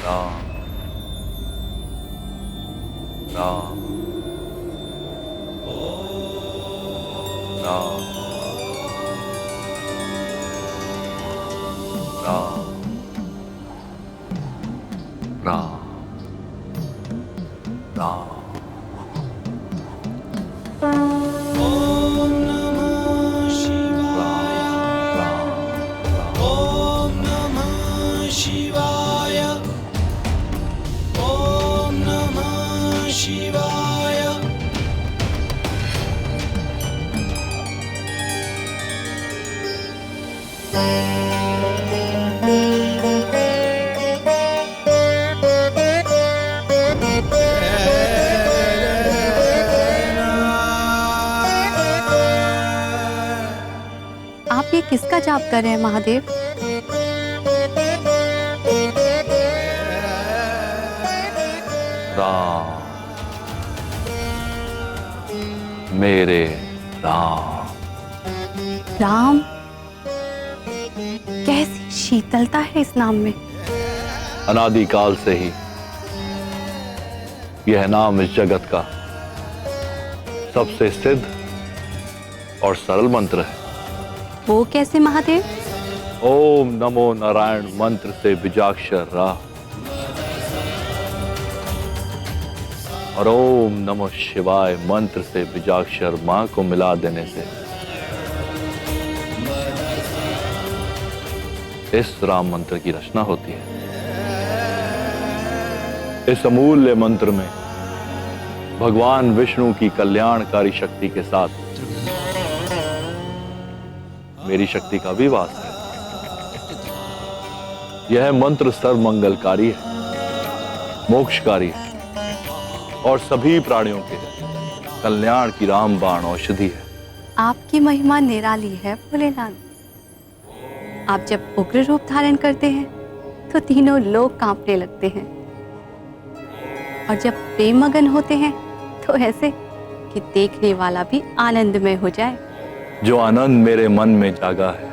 राम राम राम राम राम राम। ओम नमः शिवाय। ओम नमः शिवाय। ओम नमः शिवाय। आप ये किसका जाप कर रहे हैं महादेव? राम, मेरे राम। राम? कैसी शीतलता है इस नाम में। अनादिकाल से ही यह नाम इस जगत का सबसे सिद्ध और सरल मंत्र है। वो कैसे महादेव? ओम नमो नारायण मंत्र से बीजाक्षर रा और ओम नमो शिवाय मंत्र से बीजाक्षर मां को मिला देने से इस राम मंत्र की रचना होती है। इस अमूल्य मंत्र में भगवान विष्णु की कल्याणकारी शक्ति के साथ मेरी शक्ति का भी वास है। यह मंत्र सर्वमंगलकारी है, मोक्षकारी है और सभी प्राणियों के कल्याण की रामबाण औषधि है। आपकी महिमा निराली है भोलेनाथ। आप जब उग्र रूप धारण करते हैं तो तीनों लोग कांपने लगते हैं और जब प्रेम मगन होते हैं तो ऐसे कि देखने वाला भी आनंदमय हो जाए। जो आनंद मेरे मन में जागा है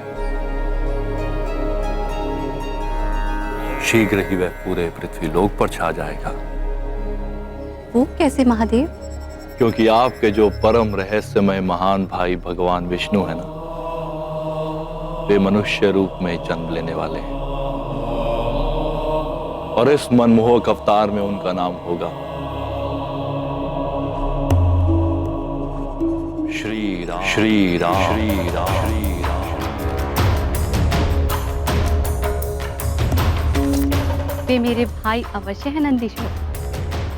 शीघ्र ही वह पूरे पृथ्वी लोक पर छा जाएगा। वो कैसे महादेव? क्योंकि आपके जो परम रहस्यमय महान भाई भगवान विष्णु है ना, वे मनुष्य रूप में जन्म लेने वाले हैं और इस मनमोहक अवतार में उनका नाम होगा श्री राम। श्री राम। श्री राम। श्री राम। वे मेरे भाई अवश्य है नंदीश्वर,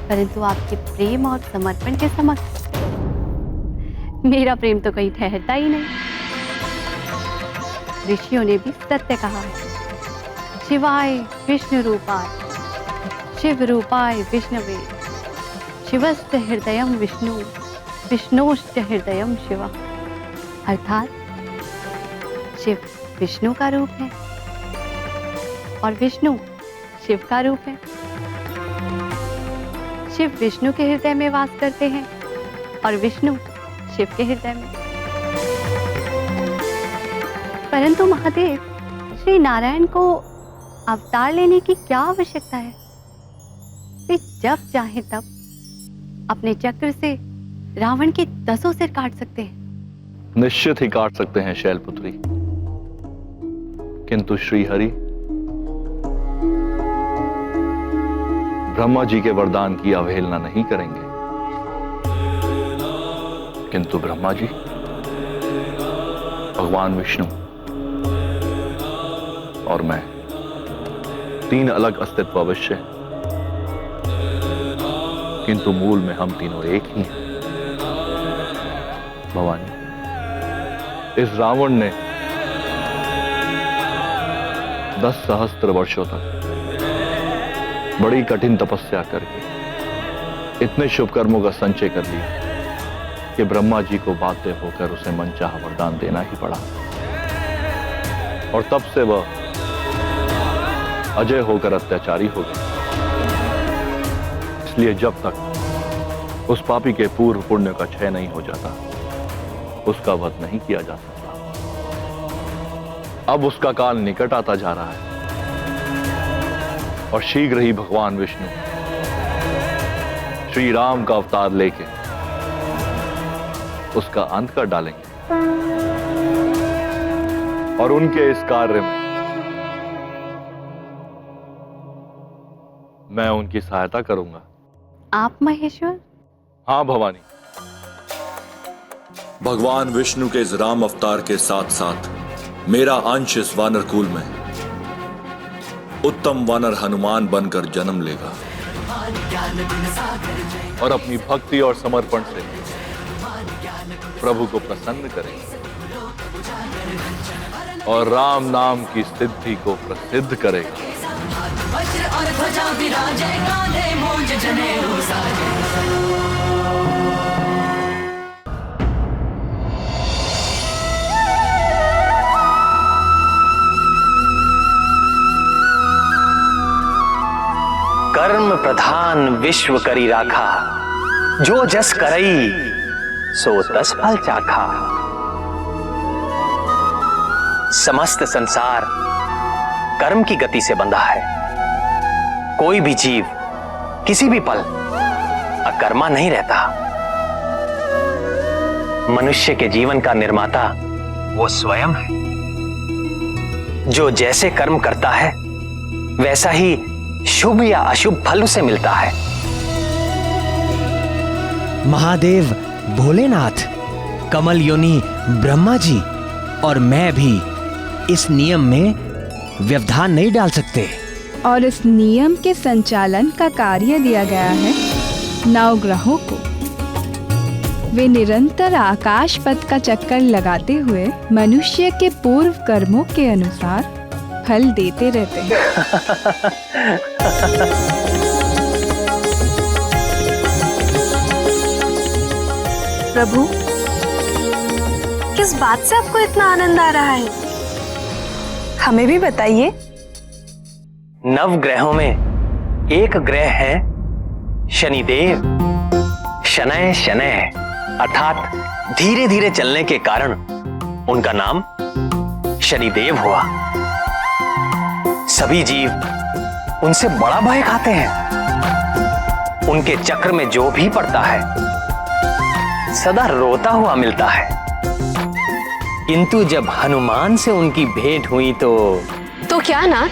परंतु आपके प्रेम और समर्पण के समक्ष मेरा प्रेम तो कहीं ठहरता ही नहीं। ऋषियों ने भी सत्य कहा है, शिवाय विष्णु रूपाय शिव रूपाय विष्णवे शिवस्य हृदयम विष्णु विष्णोश्च हृदयम शिवा। अर्थात शिव विष्णु का रूप है और विष्णु शिव का रूप है। शिव विष्णु के हृदय में वास करते हैं और विष्णु शिव के हृदय में। परंतु महादेव, श्री नारायण को अवतार लेने की क्या आवश्यकता है? वे जब चाहे तब अपने चक्र से रावण के 10 सिर काट सकते हैं। निश्चित ही काट सकते हैं शैलपुत्री, किंतु श्री हरि ब्रह्मा जी के वरदान की अवहेलना नहीं करेंगे। किंतु ब्रह्मा जी, भगवान विष्णु और मैं, तीन अलग अस्तित्व अवश्य हैं, किंतु मूल में हम तीनों एक ही हैं। भवानी, इस रावण ने 10 सहस्त्र वर्षों तक बड़ी कठिन तपस्या करके इतने शुभ कर्मों का संचय कर लिया कि ब्रह्मा जी को बाध्य होकर उसे मनचाहा वरदान देना ही पड़ा और तब से वह अजय होकर अत्याचारी हो गया। इसलिए जब तक उस पापी के पूर्व पुण्य का क्षय नहीं हो जाता, उसका वध नहीं किया जा सकता। अब उसका काल निकट आता जा रहा है और शीघ्र ही भगवान विष्णु श्री राम का अवतार लेके उसका अंत कर डालेंगे और उनके इस कार्य में मैं उनकी सहायता करूंगा। आप महेश्वर? हाँ भवानी। भगवान विष्णु के इस राम अवतार के साथ साथ मेरा अंश इस वानर कुल में उत्तम वानर हनुमान बनकर जन्म लेगा और अपनी भक्ति और समर्पण से प्रभु को प्रसन्न करेगा और राम नाम की सिद्धि को प्रसिद्ध करेगा। वज्र और ध्वजा विराजे, कांधे मूंज जनेऊ साजे। कर्म प्रधान विश्व करी राखा, जो जस करई सो तस फल चाखा। समस्त संसार कर्म की गति से बंधा है। कोई भी जीव किसी भी पल अकर्मा नहीं रहता। मनुष्य के जीवन का निर्माता वो स्वयं है। जो जैसे कर्म करता है वैसा ही शुभ या अशुभ फल उसे मिलता है। महादेव भोलेनाथ, कमल योनि ब्रह्मा जी और मैं भी इस नियम में व्यवधान नहीं डाल सकते। और इस नियम के संचालन का कार्य दिया गया है नवग्रहों को। वे निरंतर आकाश पथ का चक्कर लगाते हुए मनुष्य के पूर्व कर्मों के अनुसार फल देते रहते हैं। प्रभु, किस बात से आपको इतना आनंद आ रहा है? हमें भी बताइए। नवग्रहों में एक ग्रह है शनिदेव। शनय शनय अर्थात धीरे धीरे चलने के कारण उनका नाम शनिदेव हुआ। सभी जीव उनसे बड़ा भय खाते हैं। उनके चक्र में जो भी पड़ता है सदा रोता हुआ मिलता है। किंतु जब हनुमान से उनकी भेंट हुई तो क्या नाथ,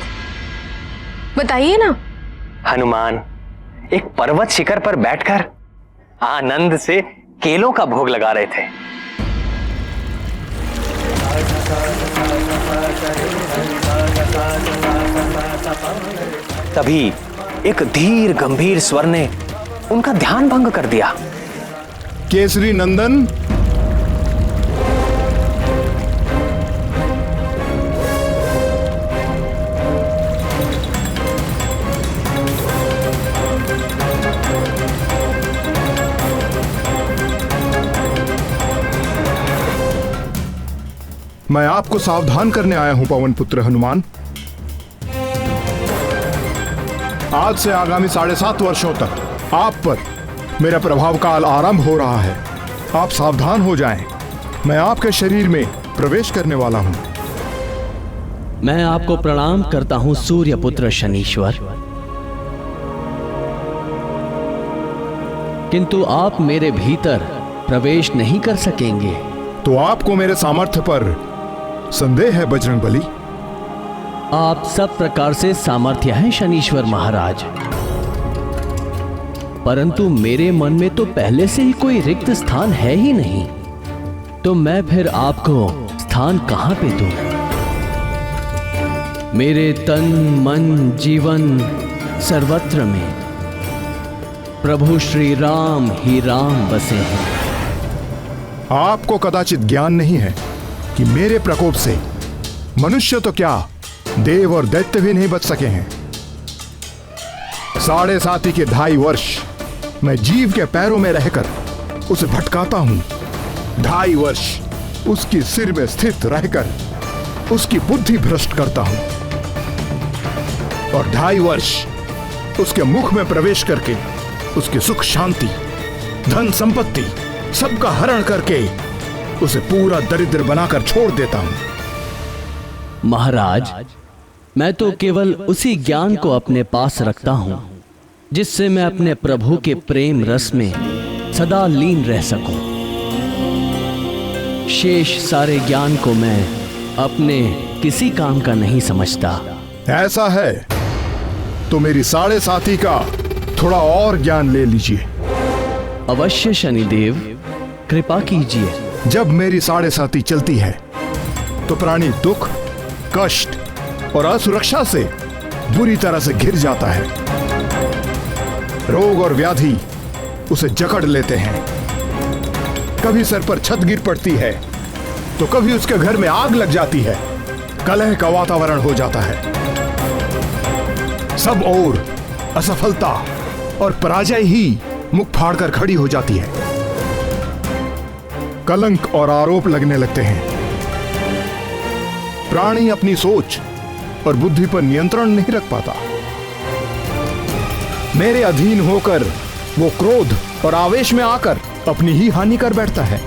बताइए ना। हनुमान एक पर्वत शिखर पर बैठकर आनंद से केलों का भोग लगा रहे थे। तभी एक धीर गंभीर स्वर ने उनका ध्यान भंग कर दिया। केसरी नंदन, मैं आपको सावधान करने आया हूं पवन पुत्र हनुमान। आज से आगामी 7.5 वर्षों तक आप पर मेरा प्रभाव काल आरंभ हो रहा है। आप सावधान हो जाएं। मैं आपके शरीर में प्रवेश करने वाला हूं। मैं आपको प्रणाम करता हूं सूर्य पुत्र शनीश्वर, किंतु आप मेरे भीतर प्रवेश नहीं कर सकेंगे। तो आपको मेरे सामर्थ्य पर संदेह है बजरंगबली? आप सब प्रकार से सामर्थ्य हैं शनीश्वर महाराज, परंतु मेरे मन में तो पहले से ही कोई रिक्त स्थान है ही नहीं, तो मैं फिर आपको स्थान कहां पे दूं? मेरे तन मन जीवन सर्वत्र में प्रभु श्री राम ही राम बसे हैं। आपको कदाचित ज्ञान नहीं है कि मेरे प्रकोप से मनुष्य तो क्या देव और दैत्य भी नहीं बच सके हैं। 7.5 के 2.5 वर्ष मैं जीव के पैरों में रहकर उसे भटकाता हूं। 2.5 वर्ष उसकी सिर में स्थित रहकर उसकी बुद्धि भ्रष्ट करता हूं और 2.5 वर्ष उसके मुख में प्रवेश करके उसकी सुख शांति धन संपत्ति सबका हरण करके उसे पूरा दरिद्र बनाकर छोड़ देता हूं। महाराज, मैं तो केवल उसी ज्ञान को अपने पास रखता हूं जिससे मैं अपने प्रभु के प्रेम रस में सदा लीन रह सकूं। शेष सारे ज्ञान को मैं अपने किसी काम का नहीं समझता। ऐसा है तो मेरी साढ़े साथी का थोड़ा और ज्ञान ले लीजिए। अवश्य शनिदेव, कृपा कीजिए। जब मेरी साढ़े साथी चलती है तो प्राणी दुख, कष्ट और असुरक्षा से बुरी तरह से घिर जाता है। रोग और व्याधि उसे जकड़ लेते हैं। कभी सर पर छत गिर पड़ती है तो कभी उसके घर में आग लग जाती है। कलह का वातावरण हो जाता है। सब ओर असफलता और पराजय ही मुख फाड़कर खड़ी हो जाती है। कलंक और आरोप लगने लगते हैं। प्राणी अपनी सोच और बुद्धि पर नियंत्रण नहीं रख पाता। मेरे अधीन होकर वो क्रोध और आवेश में आकर अपनी ही हानि कर बैठता है।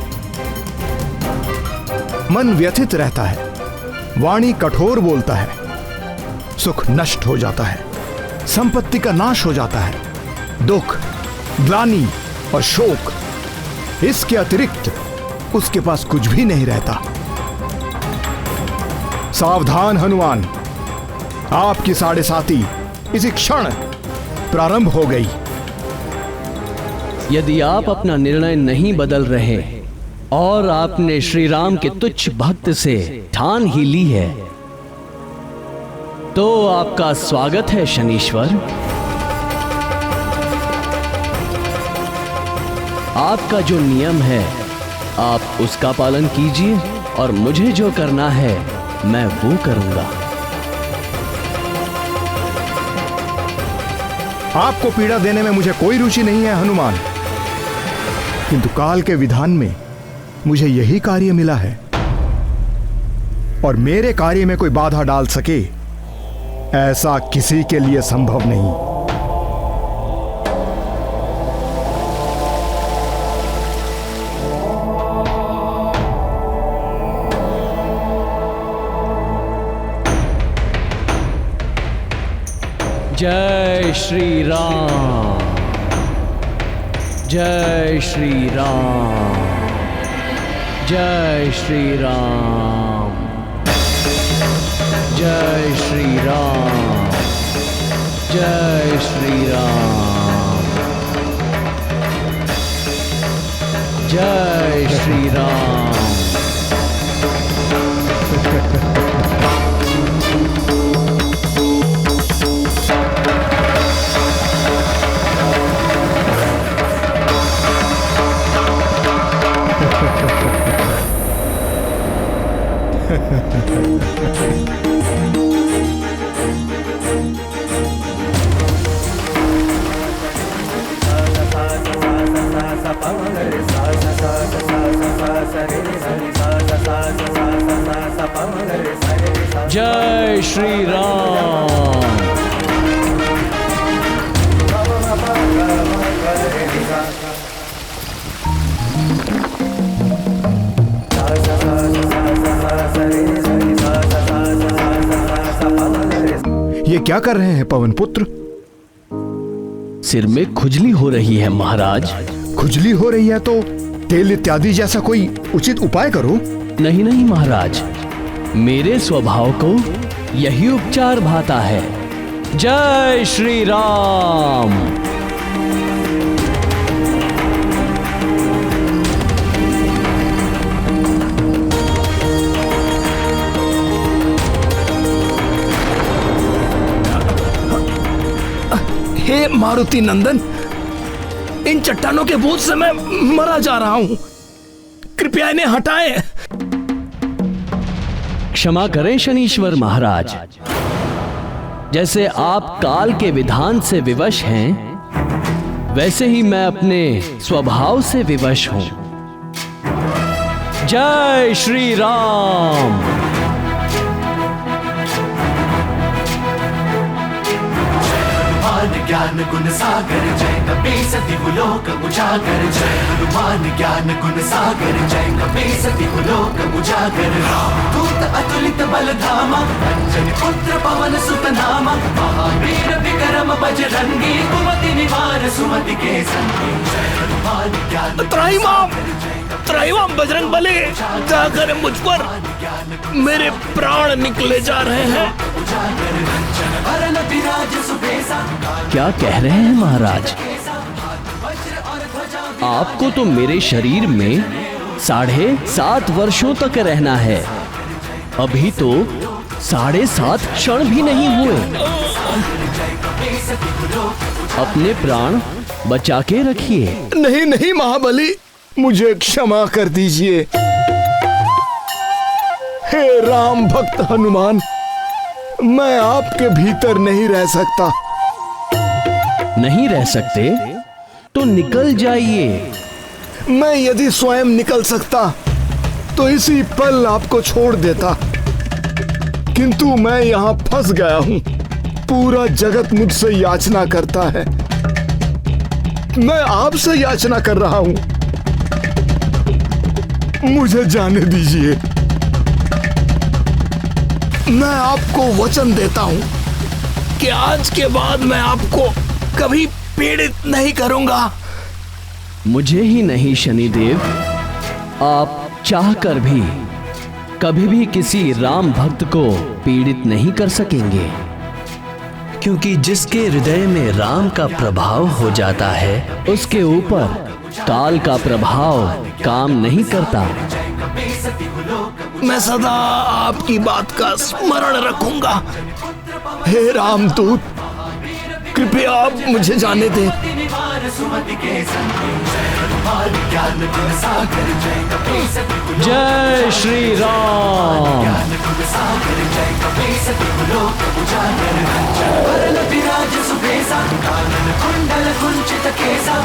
मन व्यथित रहता है, वाणी कठोर बोलता है, सुख नष्ट हो जाता है, संपत्ति का नाश हो जाता है। दुख, ग्लानि और शोक, इसके अतिरिक्त उसके पास कुछ भी नहीं रहता। सावधान हनुमान, आपकी साढ़े साथी इसी क्षण प्रारंभ हो गई। यदि आप अपना निर्णय नहीं बदल रहे और आपने श्री राम के तुच्छ भक्त से ठान ही ली है तो आपका स्वागत है शनीश्वर। आपका जो नियम है आप उसका पालन कीजिए और मुझे जो करना है मैं वो करूंगा। आपको पीड़ा देने में मुझे कोई रुचि नहीं है हनुमान, किंतु काल के विधान में मुझे यही कार्य मिला है और मेरे कार्य में कोई बाधा डाल सके ऐसा किसी के लिए संभव नहीं। जय श्री राम, जय श्री राम, जय श्री राम, जय श्री राम, जय श्री राम, जय श्री राम। जय श्री राम। ये क्या कर रहे हैं पवन पुत्र? सिर में खुजली हो रही है महाराज। खुजली हो रही है तो तेल इत्यादि जैसा कोई उचित उपाय करो। नहीं नहीं महाराज, मेरे स्वभाव को यही उपचार भाता है। जय श्री राम। हे मारुति नंदन, इन चट्टानों के बोझ से मैं मरा जा रहा हूं, कृपया इन्हें हटाएं। क्षमा करें शनीश्वर महाराज, जैसे आप काल के विधान से विवश हैं वैसे ही मैं अपने स्वभाव से विवश हूं। जय श्री राम। ज्ञान गुण सागर जय कपी सति लोक उजागर जय हनुमान ज्ञान गुण सागर जय कपी सति लोक उजागर दूत अतुलित बल धामा अंजन पुत्र पवन सुत नामा महावीर विक्रम बजरंगी कुमति निवार सुमति के संगी जय हनुमान ज्ञान त्राहिमाम बजरंग बली, जाकर मुझ पर मेरे प्राण निकले जा रहे हैं। क्या कह रहे हैं महाराज? आपको तो मेरे शरीर में 7.5 वर्षों तक रहना है। अभी तो 7.5 क्षण भी नहीं हुए। अपने प्राण बचा के रखिए। नहीं नहीं महाबली, मुझे क्षमा कर दीजिए। हे राम भक्त हनुमान, मैं आपके भीतर नहीं रह सकता। नहीं रह सकते तो निकल जाइए। मैं यदि स्वयं निकल सकता तो इसी पल आपको छोड़ देता, किंतु मैं यहां फंस गया हूं। पूरा जगत मुझसे याचना करता है, मैं आपसे याचना कर रहा हूं। मुझे जाने दीजिए। मैं आपको वचन देता हूं कि आज के बाद मैं आपको कभी पीड़ित नहीं करूंगा। मुझे ही नहीं शनिदेव, आप चाहकर भी कभी भी किसी राम भक्त को पीड़ित नहीं कर सकेंगे, क्योंकि जिसके हृदय में राम का प्रभाव हो जाता है उसके ऊपर काल का प्रभाव काम नहीं करता। मैं सदा आपकी बात का स्मरण रखूंगा। हे रामदूत, कृपया आप मुझे जाने दें। जय श्री राम। कुंडल कुंचित केसा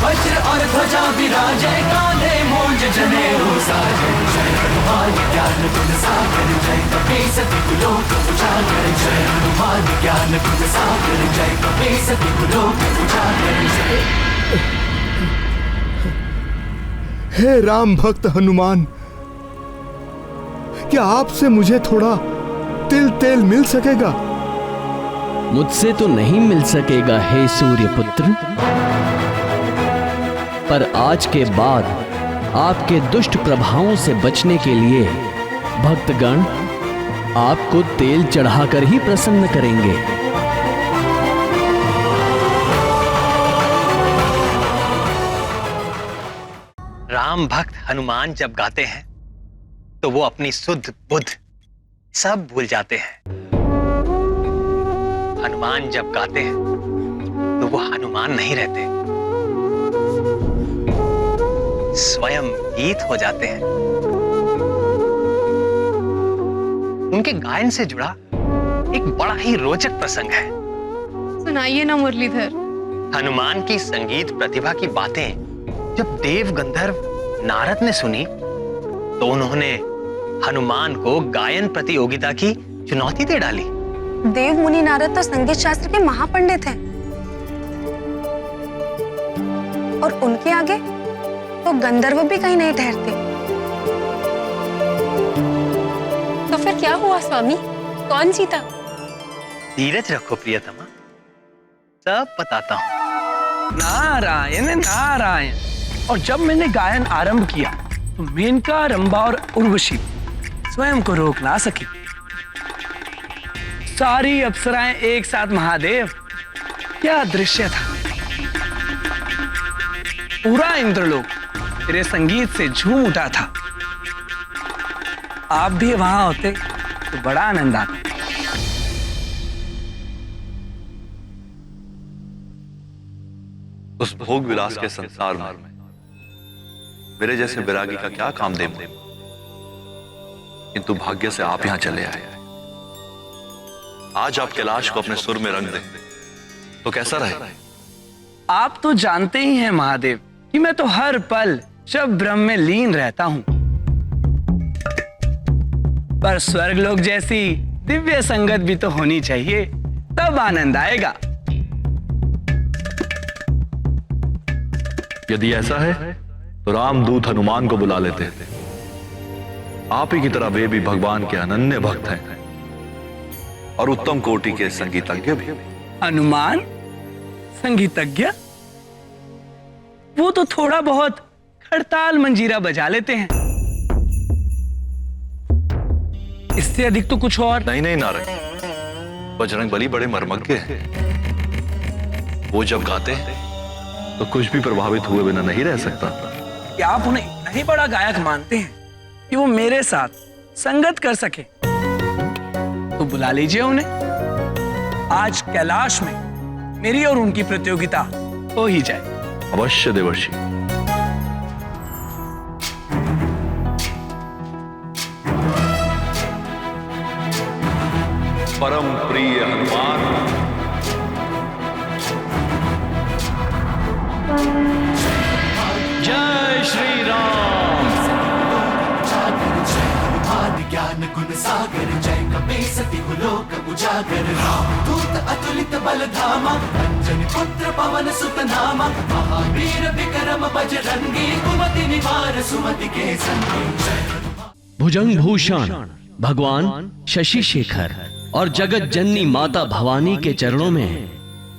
वज्र और ध्वजा विराजे कांधे मूंज जनेऊ साजे जय हनुमान ज्ञान गुण सागर जय कपी सति लोक उजागर जय हनुमान ज्ञान गुण सागर जय कपी सति लोक उजागर जय। हे राम भक्त हनुमान, क्या आपसे मुझे थोड़ा तिल तेल मिल सकेगा? मुझसे तो नहीं मिल सकेगा हे सूर्यपुत्र, पर आज के बाद आपके दुष्ट प्रभावों से बचने के लिए भक्तगण आपको तेल चढ़ाकर ही प्रसन्न करेंगे। राम भक्त हनुमान जब गाते हैं तो वो अपनी सुध बुध सब भूल जाते हैं। हनुमान जब गाते हैं तो वो हनुमान नहीं रहते, स्वयं गीत हो जाते हैं। उनके गायन से जुड़ा एक बड़ा ही रोचक प्रसंग है। सुनाइए ना मुरलीधर। हनुमान की संगीत प्रतिभा की बातें जब देव गंधर्व नारद ने सुनी तो उन्होंने हनुमान को गायन प्रतियोगिता की चुनौती दे डाली। देव मुनि नारद तो संगीत शास्त्र के महापंडित हैं, और उनके आगे तो गंधर्व भी कहीं नहीं ठहरते। तो फिर क्या हुआ स्वामी, कौन जीता? धीरज रखो प्रियतमा, सब बताता हूँ। नारायण नारायण। और जब मैंने गायन आरंभ किया तो मेनका, रंभा और उर्वशी स्वयं को रोक ना सकी। सारी अप्सराएं एक साथ, महादेव क्या दृश्य था। पूरा इंद्रलोक तेरे संगीत से झूम उठा था। आप भी वहां होते तो बड़ा आनंद आता। उस भोग विलास के संसार में मेरे जैसे विरागी का क्या काम दे, किंतु भाग्य से आप यहां चले आए। आज आप कैलाश को अपने सुर में रंग दें तो कैसा रहे? आप तो जानते ही हैं महादेव कि मैं तो हर पल शब ब्रह्म में लीन रहता हूं, पर स्वर्गलोक जैसी दिव्य संगत भी तो होनी चाहिए, तब आनंद आएगा। यदि ऐसा है तो रामदूत हनुमान को बुला लेते हैं। आप ही की तरह वे भी भगवान के अनन्य भक्त हैं और उत्तम कोटि के संगीतज्ञ भी। हनुमान संगीतज्ञ? वो तो थोड़ा बहुत खड़ताल मंजीरा बजा लेते हैं, इससे अधिक तो कुछ और नहीं। नहीं नारद, बजरंगबली बड़े मर्मज्ञ हैं। वो जब गाते हैं तो कुछ भी प्रभावित हुए बिना नहीं रह सकता। क्या आप उन्हें इतना ही बड़ा गायक मानते हैं कि वो मेरे साथ संगत कर सके? तो बुला लीजिए उन्हें। आज कैलाश में मेरी और उनकी प्रतियोगिता हो ही जाए। अवश्य देवर्षि। परम प्रिय हनुमान, जय श्री राम। जय हनुमान ज्ञान गुण सागर, जय कपीसति लोक उजागर। रामदूत अतुलित बल धामा, अंजनी पुत्र पवन सुत नामा। महावीर विक्रम बजरंगी, कुमति निवार सुमति के संगी। भुजंग भूषण भगवान शशि शेखर और जगत जननी माता भवानी के चरणों में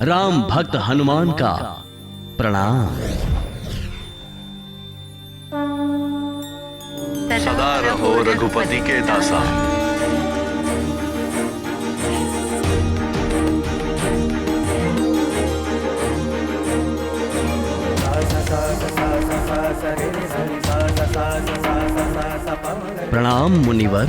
राम भक्त हनुमान का प्रणाम। सदा रहो रघुपति के दासा। प्रणाम मुनिवर।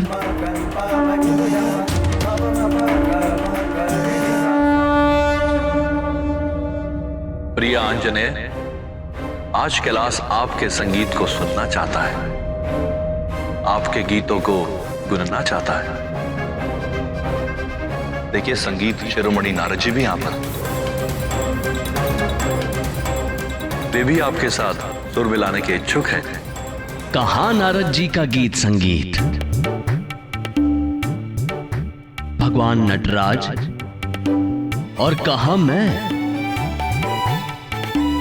प्रिय आंजनेय, आज कैलाश आपके संगीत को सुनना चाहता है, आपके गीतों को गुनना चाहता है। देखिए, संगीत शिरोमणि नारद जी भी यहां पर, वे भी आपके साथ सुर मिलाने के इच्छुक हैं। कहाँ नारद जी का गीत संगीत? भगवान नटराज और कहा मैं?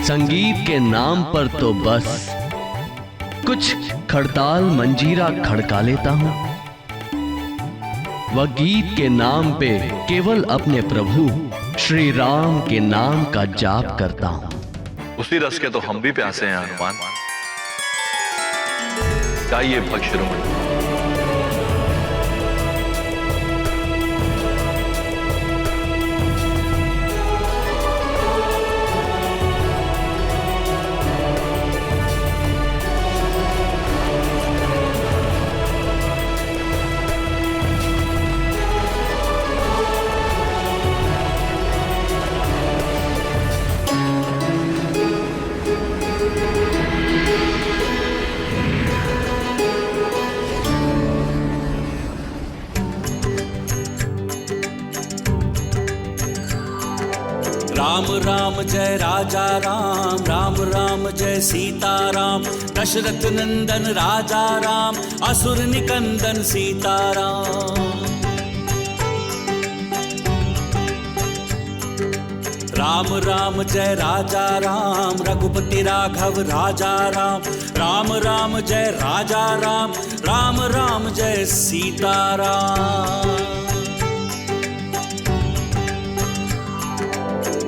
संगीत के नाम पर तो बस कुछ खड़ताल मंजीरा खड़का लेता हूं। वह गीत के नाम पे केवल अपने प्रभु श्री राम के नाम का जाप करता हूं। उसी रस के तो हम भी प्यासे हैं हनुमान। गाइए भक्त शिरोमणि। राम राम जय राजा राम, राम राम जय सीता राम। दशरथ नंदन राजा राम, असुर निकंदन सीता राम। राम राम जय राजा राम, रघुपति राघव राजा राम। राम राम जय राजा राम, राम राम जय सीता राम।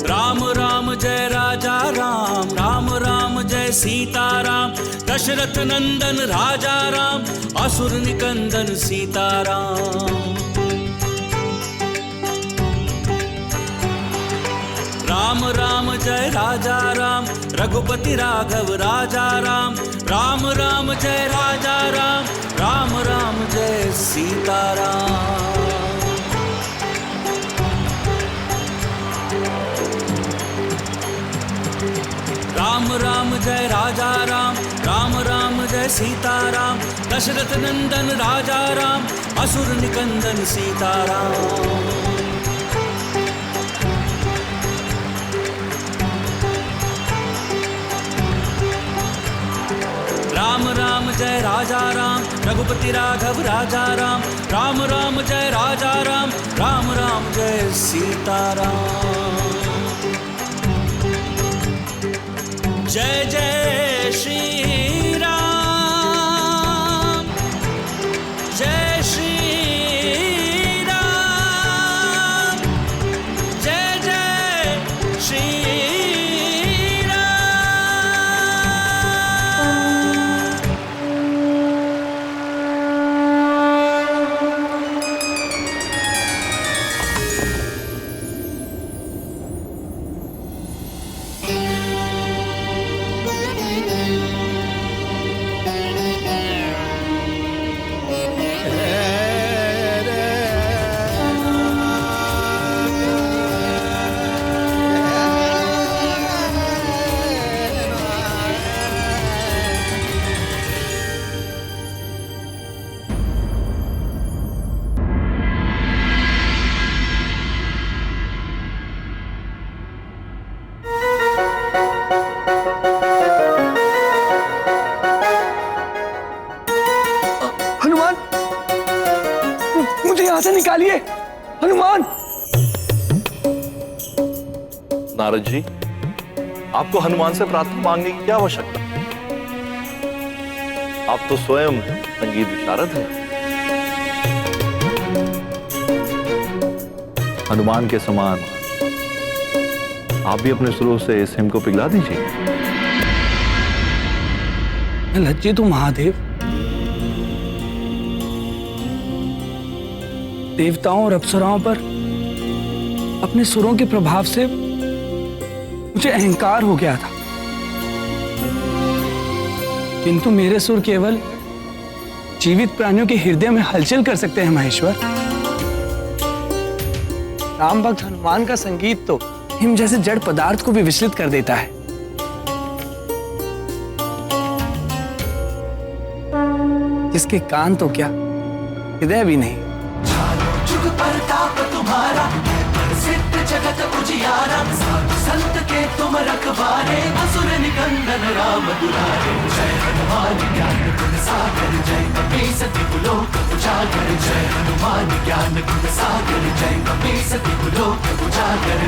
राम राम जय राजा राम, राम राम जय सीता राम। दशरथ नंदन राजा राम, असुर निकंदन सीता राम। राम राम जय राजा राम, रघुपति राघव राजा राम। राम राम जय राजा राम, राम राम जय सीता राम। राम राम जय राजा राम, राम राम जय सीता राम। दशरथ नंदन राजा राम, असुर निकंदन सीता राम। राम राम जय राजा राम, रघुपति राघव राजा राम। राम राम जय राजा राम, राम राम जय सीता राम। जय जय श्री राम, जय श्री राम, जय जय श्री यहां से निकालिए हनुमान। नारद जी, आपको हनुमान से प्रार्थना मांगने की क्या आवश्यकता? आप तो स्वयं संगीत विशारद हैं। हनुमान के समान आप भी अपने सुरों से इस हिम को पिघला दीजिए। लज्जित हूं महादेव। देवताओं और अप्सराओं पर अपने सुरों के प्रभाव से मुझे अहंकार हो गया था, किंतु मेरे सुर केवल जीवित प्राणियों के हृदय में हलचल कर सकते हैं महेश्वर। राम भक्त हनुमान का संगीत तो हिम जैसे जड़ पदार्थ को भी विचलित कर देता है। जिसके कान तो क्या हृदय भी नहीं। जुग परताप तुम्हारा, सिद्ध जगत उजियारा, साधु संत के तुम रखवारे, असुर निकंदन राम दुलारे। जय हनुमान ज्ञान गुण सागर, जय कपीस तिहु लोक उजागर। जय हनुमान ज्ञान गुण सागर, जय कपीस तिहु लोक उजागर।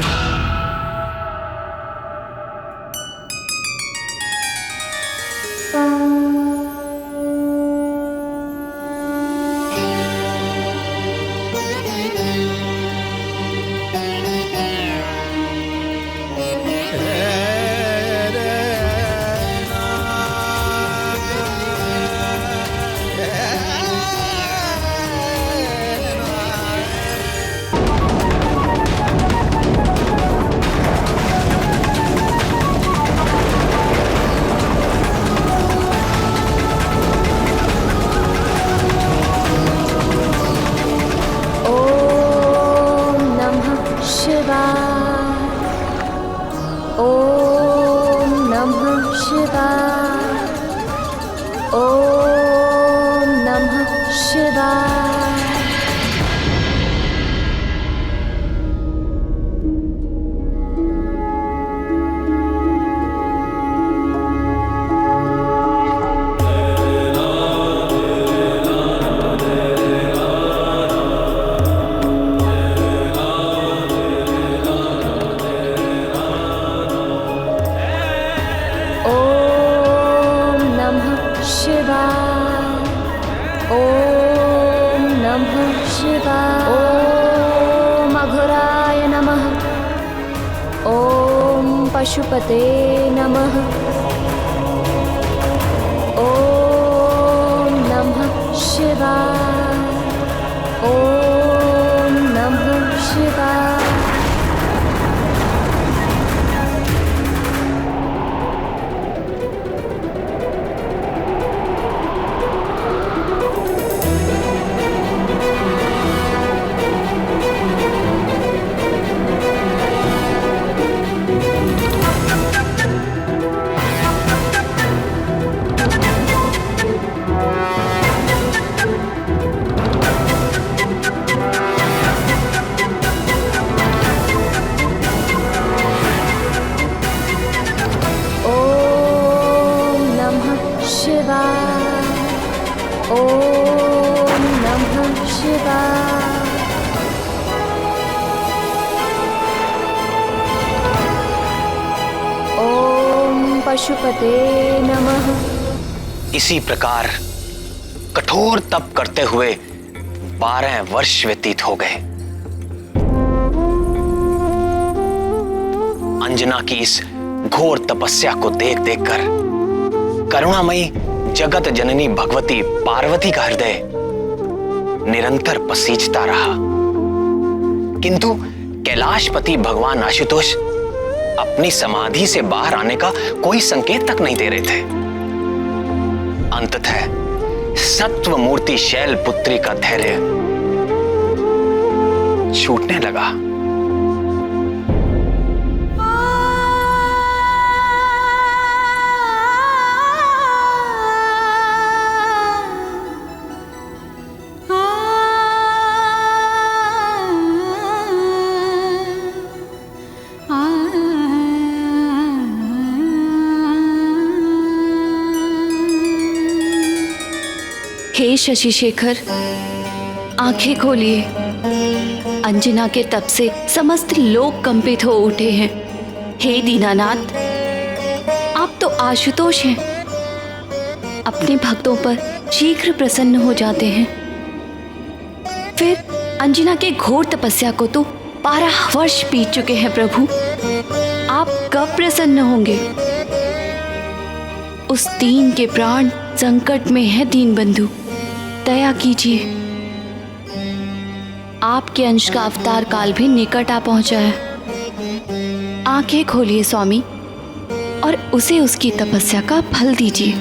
पशुपते नमः। ओम नमः शिवाय। ओम नमः शिवाय। पशुपते नमः। इसी प्रकार कठोर तप करते हुए 12 वर्ष व्यतीत हो गए। अंजना की इस घोर तपस्या को देख देखकर करुणामयी जगत जननी भगवती पार्वती का हृदय निरंतर पसीजता रहा, किंतु कैलाशपति भगवान आशुतोष अपनी समाधि से बाहर आने का कोई संकेत तक नहीं दे रहे थे। अंततः सत्व मूर्ति शैल पुत्री का धैर्य छूटने लगा। हे शशि शेखर, आंखें खोलिए। अंजना के तप से समस्त लोग कंपित हो उठे हैं। हे दीनानाथ, आप तो आशुतोष हैं, अपने भक्तों पर शीघ्र प्रसन्न हो जाते हैं। फिर अंजना के घोर तपस्या को तो 12 वर्ष बीत चुके हैं प्रभु, आप कब प्रसन्न होंगे? उस दीन के प्राण संकट में है दीनबंधु, दया कीजिए। आपके अंश का अवतार काल भी निकट आ पहुंचा है। आंखें खोलिए स्वामी और उसे उसकी तपस्या का फल दीजिए।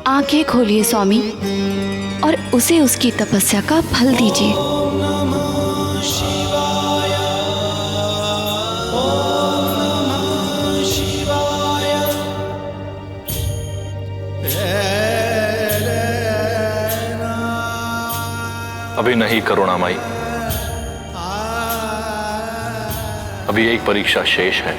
आंखें खोलिए स्वामी और उसे उसकी तपस्या का फल दीजिए। अभी नहीं करुणामयी, अभी एक परीक्षा शेष है।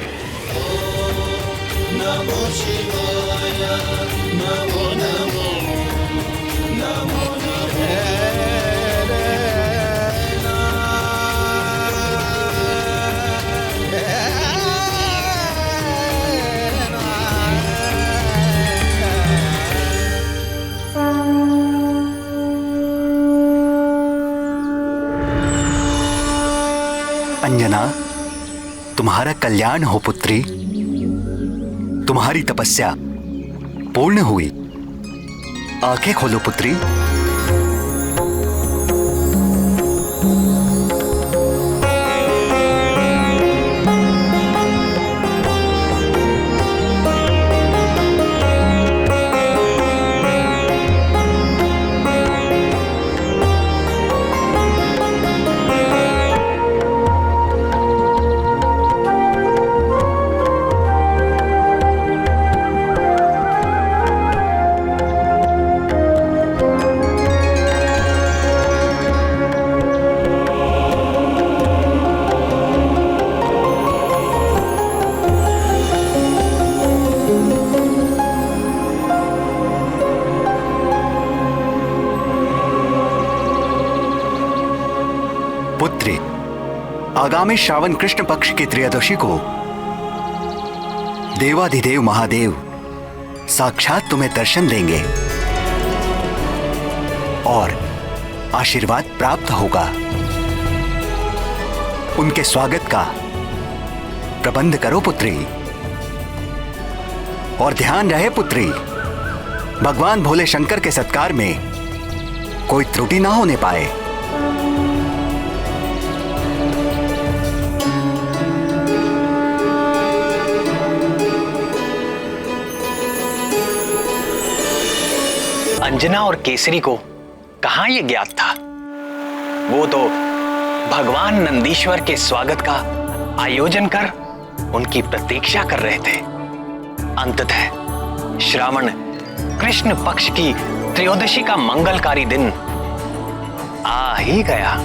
अंजना, तुम्हारा कल्याण हो पुत्री। तुम्हारी तपस्या पूर्ण हुई। आंखें खोलो पुत्री। पुत्री, आगामी श्रावण कृष्ण पक्ष की त्रयोदशी को देवाधिदेव महादेव साक्षात तुम्हें दर्शन देंगे और आशीर्वाद प्राप्त होगा। उनके स्वागत का प्रबंध करो पुत्री। और ध्यान रहे पुत्री, भगवान भोले शंकर के सत्कार में कोई त्रुटि ना होने पाए। अंजना और केसरी को कहां यह ज्ञात था? वो तो भगवान नंदीश्वर के स्वागत का आयोजन कर उनकी प्रतीक्षा कर रहे थे। अंततः श्रावण कृष्ण पक्ष की त्रयोदशी का मंगलकारी दिन आ ही गया।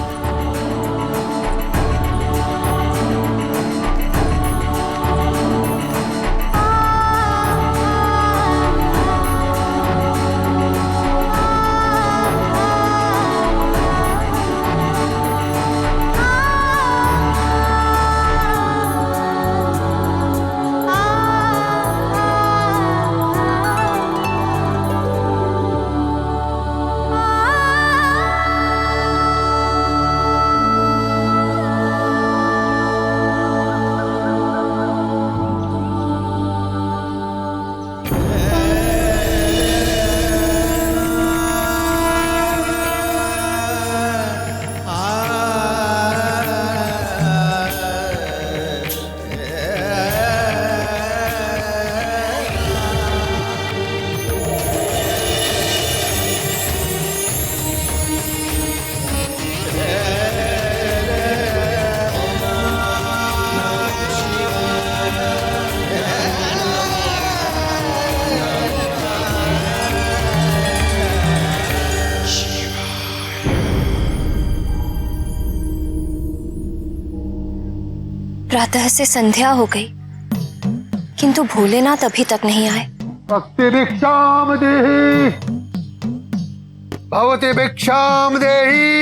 प्रातः से संध्या हो गई, किंतु भोलेनाथ अभी तक नहीं आए। भक्ति भिक्षाम देहि, भवती भिक्षाम देहि,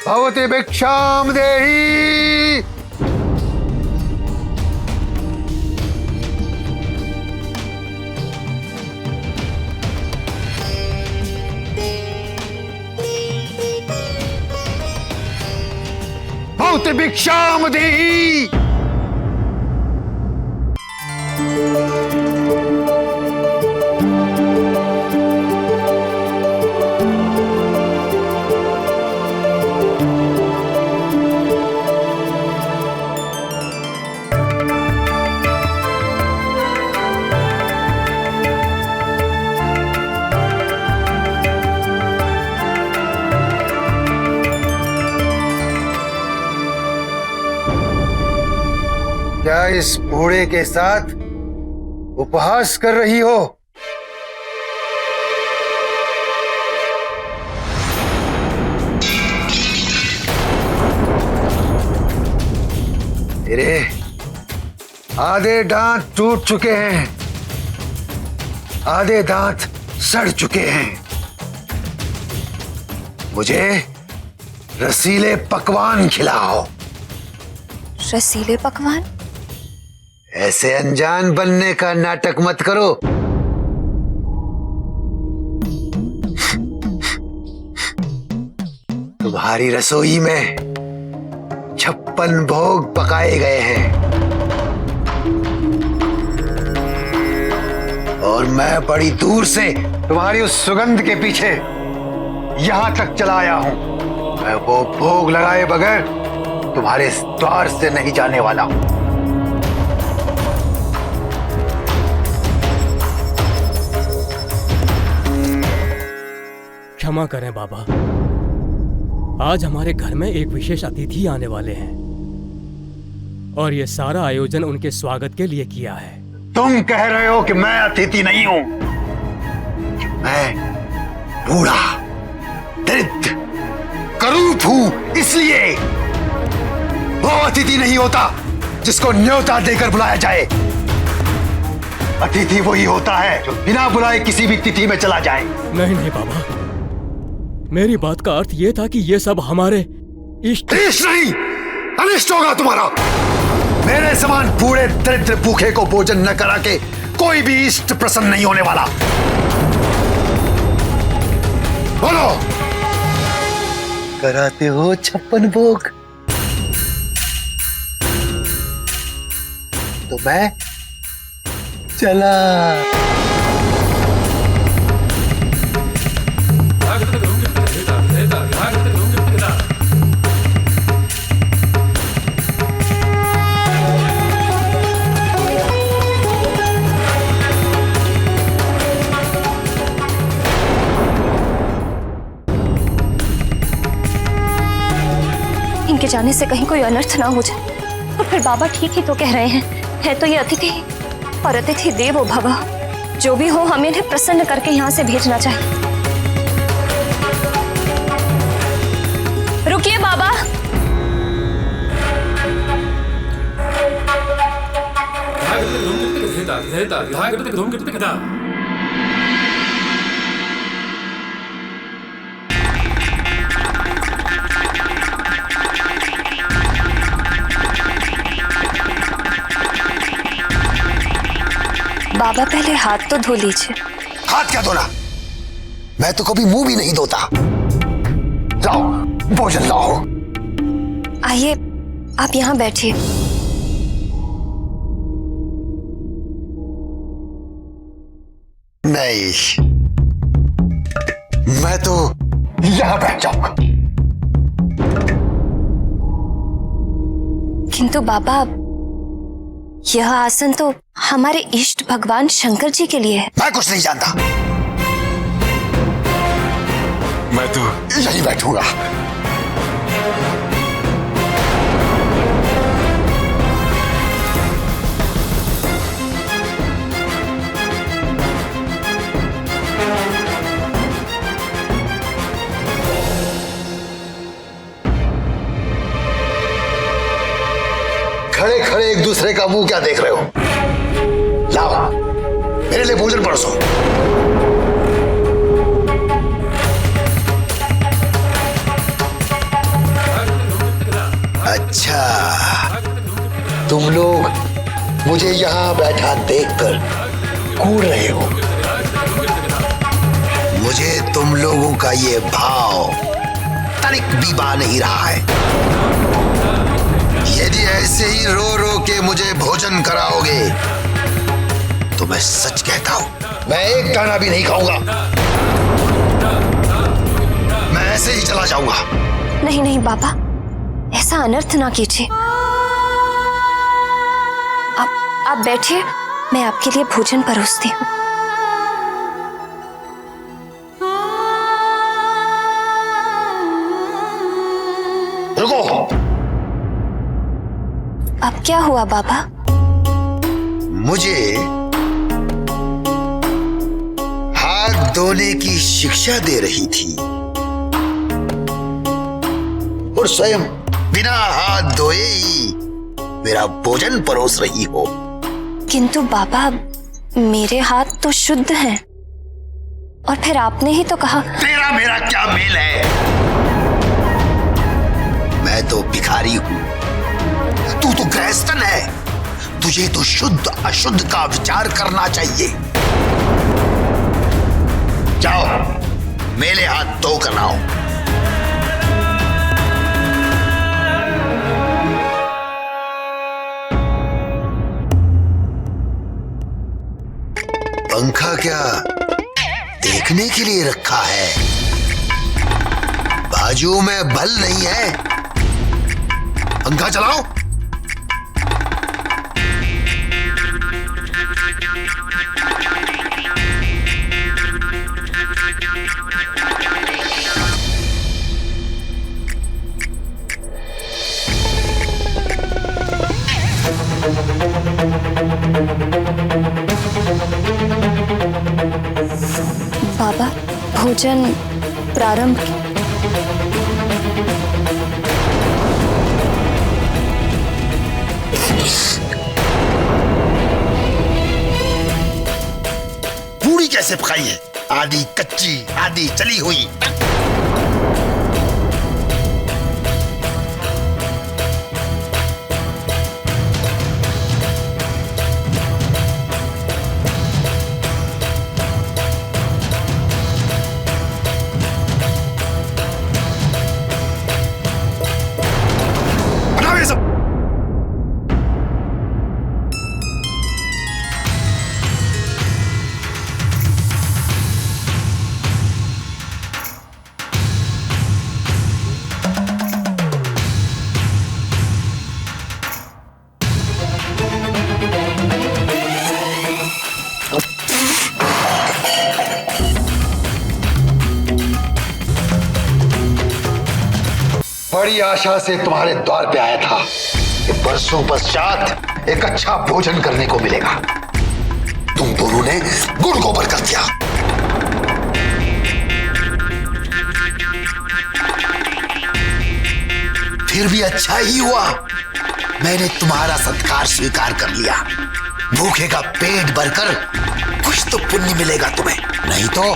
भवती भिक्षाम देहि। भवती भिक्षाम देहि। क्या इस बूढ़े के साथ उपहास कर रही हो? तेरे आधे दांत टूट चुके हैं, आधे दांत सड़ चुके हैं। मुझे रसीले पकवान खिलाओ। रसीले पकवान? ऐसे अनजान बनने का नाटक मत करो। तुम्हारी रसोई में 56 भोग पकाए गए हैं और मैं बड़ी दूर से तुम्हारी उस सुगंध के पीछे यहां तक चला आया हूं। मैं वो भोग लगाए बगैर तुम्हारे द्वार से नहीं जाने वाला हूं। क्षमा करें बाबा, आज हमारे घर में एक विशेष अतिथि आने वाले हैं और ये सारा आयोजन उनके स्वागत के लिए किया है। तुम कह रहे हो कि मैं अतिथि नहीं हूं? मैं बूढ़ा, दरिद्र, करूप हूं, इसलिए वो अतिथि नहीं होता जिसको न्योता देकर बुलाया जाए। अतिथि वही होता है जो बिना बुलाए किसी भी तिथि में चला जाए। नहीं नहीं बाबा, मेरी बात का अर्थ यह था कि ये सब हमारे इष्ट नहीं, अनिष्ट होगा तुम्हारा। मेरे समान बूढ़े दरिद्र भूखे को भोजन न करा के कोई भी इष्ट प्रसन्न नहीं होने वाला। बोलो, कराते हो 56 भोग? तो मैं चला। इनके जाने से कहीं कोई अनर्थ ना हो जाए। और फिर बाबा ठीक ही तो कह रहे हैं, है तो ये अतिथि और अतिथि देवो भव। जो भी हो, हमें इन्हें प्रसन्न करके यहाँ से भेजना चाहिए। रुकिए बाबा। बाबा पहले हाथ तो धो लीजिए। हाथ क्या धोना? मैं तो कभी मुंह भी नहीं धोता। लाओ भोजन लाओ। आइए, आप यहाँ बैठिए। नहीं, मैं तो यहाँ बैठ जाऊंगा। किंतु बाबा, यह आसन तो हमारे इष्ट भगवान शंकर जी के लिए है। मैं कुछ नहीं जानता। मैं तो यहीं बैठूंगा। खड़े खड़े एक दूसरे का मुंह क्या देख रहे हो? लाओ मेरे लिए भोजन परोसो। अच्छा, तुम लोग मुझे यहां बैठा देखकर कूद रहे हो। मुझे तुम लोगों का ये भाव तनिक भी बा नहीं रहा है। यदि ऐसे ही रो रो के मुझे भोजन कराओगे तो मैं सच कहता हूं, मैं एक दाना भी नहीं खाऊंगा। मैं ऐसे ही चला जाऊंगा। नहीं नहीं बाबा, ऐसा अनर्थ ना कीजिए। आप बैठिए, मैं आपके लिए भोजन परोसती हूँ। रुको। अब क्या हुआ बाबा? मुझे हाथ धोने की शिक्षा दे रही थी और स्वयं बिना हाथ धोए ही मेरा भोजन परोस रही हो। किंतु बाबा, मेरे हाथ तो शुद्ध हैं। और फिर आपने ही तो कहा। तेरा मेरा क्या मेल है? मैं तो भिखारी हूं, तू तो गृहस्थन है। तुझे तो शुद्ध अशुद्ध का विचार करना चाहिए। जाओ मेरे हाथ धो कर लाओ। पंखा क्या देखने के लिए रखा है? बाजू में बल नहीं है। पंखा चलाओ। बाबा, भोजन प्रारंभ। पूरी कैसे पकाई है? आधी कच्ची आधी चली हुई। बड़ी आशा से तुम्हारे द्वार पे आया था कि बरसों पश्चात एक अच्छा भोजन करने को मिलेगा। तुम दोनों ने गुड़ गोबर कर दिया। फिर भी अच्छा ही हुआ, मैंने तुम्हारा सत्कार स्वीकार कर लिया। भूखे का पेट भरकर कुछ तो पुण्य मिलेगा तुम्हें, नहीं तो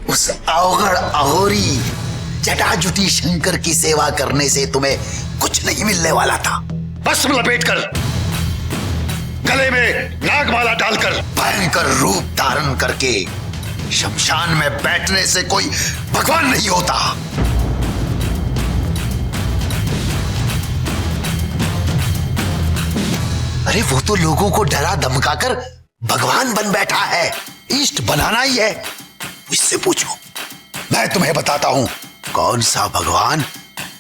उस अवगढ़ अहोरी जटाजुटी शंकर की सेवा करने से तुम्हें कुछ नहीं मिलने वाला था। भस्म लपेटकर, गले में नागमाला डालकर, भयंकर रूप धारण करके शमशान में बैठने से कोई भगवान नहीं होता। अरे वो तो लोगों को डरा धमकाकर भगवान बन बैठा है। इष्ट बनाना ही है। इससे पूछो, मैं तुम्हें बताता हूं कौन सा भगवान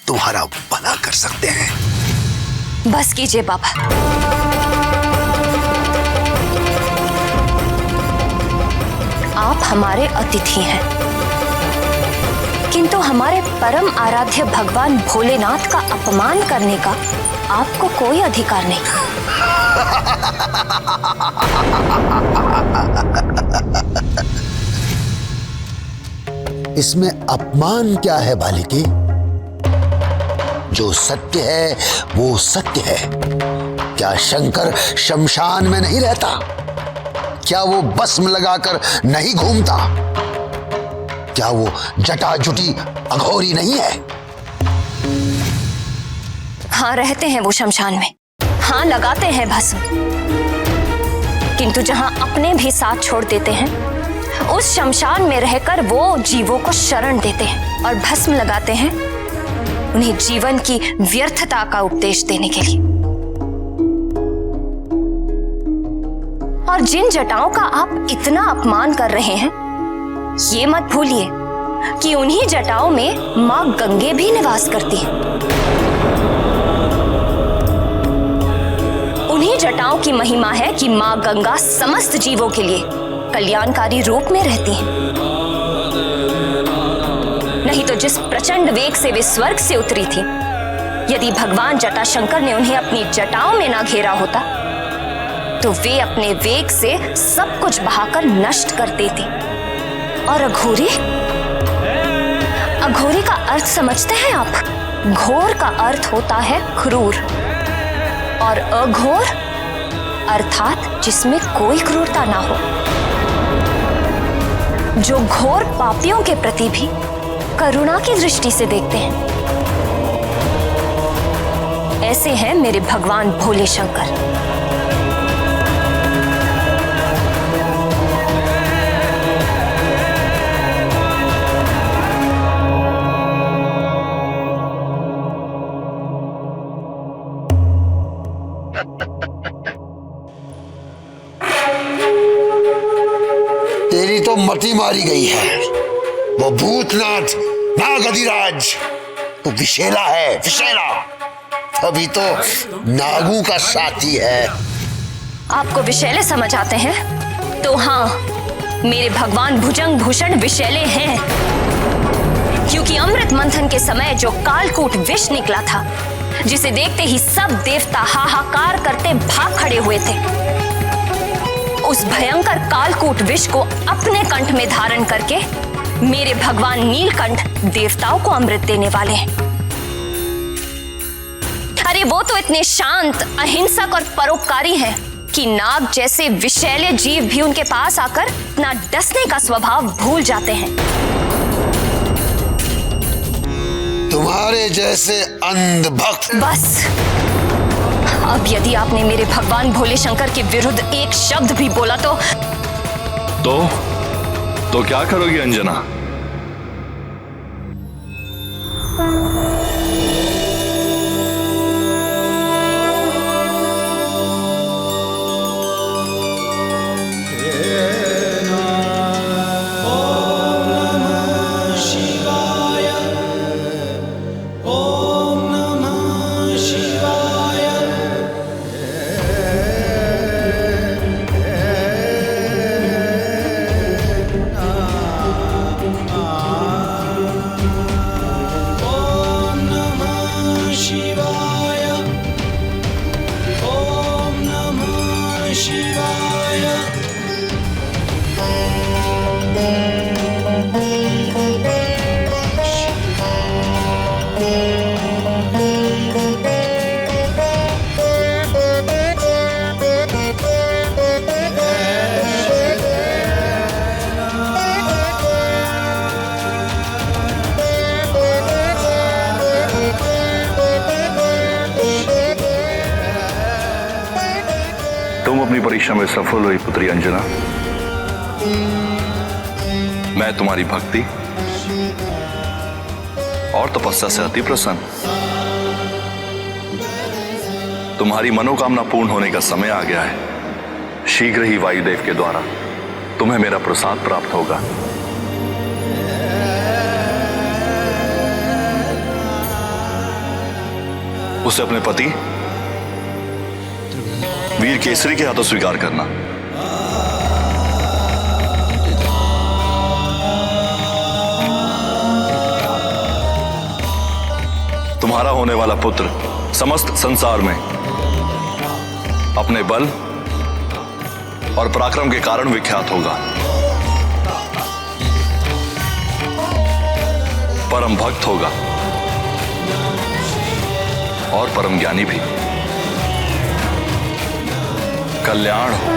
तुम्हारा भला कर सकते हैं। बस कीजिए बाबा। आप हमारे अतिथि हैं, किंतु हमारे परम आराध्य भगवान भोलेनाथ का अपमान करने का आपको कोई अधिकार नहीं। इसमें अपमान क्या है बालिके? जो सत्य है वो सत्य है। क्या शंकर शमशान में नहीं रहता? क्या वो भस्म लगाकर नहीं घूमता? क्या वो जटाजुटी अघोरी नहीं है? हाँ, रहते हैं वो शमशान में, हाँ लगाते हैं भस्म, किंतु जहां अपने भी साथ छोड़ देते हैं उस शमशान में रहकर वो जीवों को शरण देते हैं और भस्म लगाते हैं उन्हें जीवन की व्यर्थता का उपदेश देने के लिए। और जिन जटाओं का आप इतना अपमान कर रहे हैं, ये मत भूलिए कि उन्हीं जटाओं में मां गंगे भी निवास करती हैं। उन्हीं जटाओं की महिमा है कि मां गंगा समस्त जीवों के लिए कल्याणकारी रूप में रहती हैं। नहीं तो जिस प्रचंड वेग से वे स्वर्ग से उतरी थी, यदि भगवान जटाशंकर ने उन्हें अपनी जटाओं में ना घेरा होता तो वे अपने वेग से सब कुछ बहाकर नष्ट कर देती। और अघोरी, अघोरी का अर्थ समझते हैं आप? घोर का अर्थ होता है क्रूर और अघोर अर्थात जिसमें कोई क्रूरता ना हो, जो घोर पापियों के प्रति भी करुणा की दृष्टि से देखते हैं। ऐसे हैं मेरे भगवान भोले शंकर। तेरी तो मति मारी गई है। वो भूतनाथ नागधिराज तो विशेला है, विशेला। अभी तो नागों का साथी है। आपको विशैले समझ आते हैं तो हाँ, मेरे भगवान भुजंग भूषण विशैले हैं, क्योंकि अमृत मंथन के समय जो कालकूट विष निकला था, जिसे देखते ही सब देवता हाहाकार करते भाग खड़े हुए थे, उस भयंकर कालकूट विष को अपने कंठ में धारण करके मेरे भगवान नीलकंठ देवताओं को अमृत देने वाले हैं। अरे वो तो इतने शांत, अहिंसक और परोपकारी हैं कि नाग जैसे विषैले जीव भी उनके पास आकर अपना डसने का स्वभाव भूल जाते हैं। तुम्हारे जैसे अंधभक्त। बस अब यदि आपने मेरे भगवान भोले शंकर के विरुद्ध एक शब्द भी बोला तो क्या करोगी अंजना? परीक्षा में सफल हुई पुत्री अंजना। मैं तुम्हारी भक्ति और तपस्या से अति प्रसन्न। तुम्हारी मनोकामना पूर्ण होने का समय आ गया है। शीघ्र ही वायुदेव के द्वारा तुम्हें मेरा प्रसाद प्राप्त होगा। उसे अपने पति वीर केसरी के हाथों स्वीकार करना। तुम्हारा होने वाला पुत्र समस्त संसार में अपने बल और पराक्रम के कारण विख्यात होगा। परम भक्त होगा और परम ज्ञानी भी। कल्याण हो।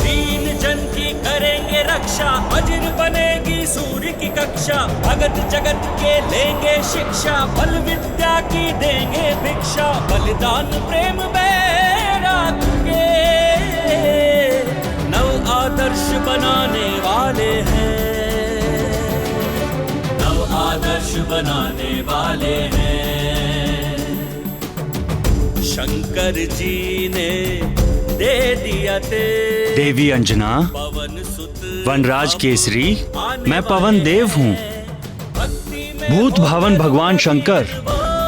दीन जन की करेंगे रक्षा, वज्र बनेगी सूर्य की कक्षा, भगत जगत के लेंगे शिक्षा, बल विद्या की देंगे भिक्षा, बलिदान प्रेम बैराग के नव आदर्श बनाने वाले हैं, नव आदर्श बनाने वाले हैं। शंकर जी ने दे दिया तेज देवी अंजना, वनराज केसरी, मैं पवन देव हूँ। भूत भावन भगवान शंकर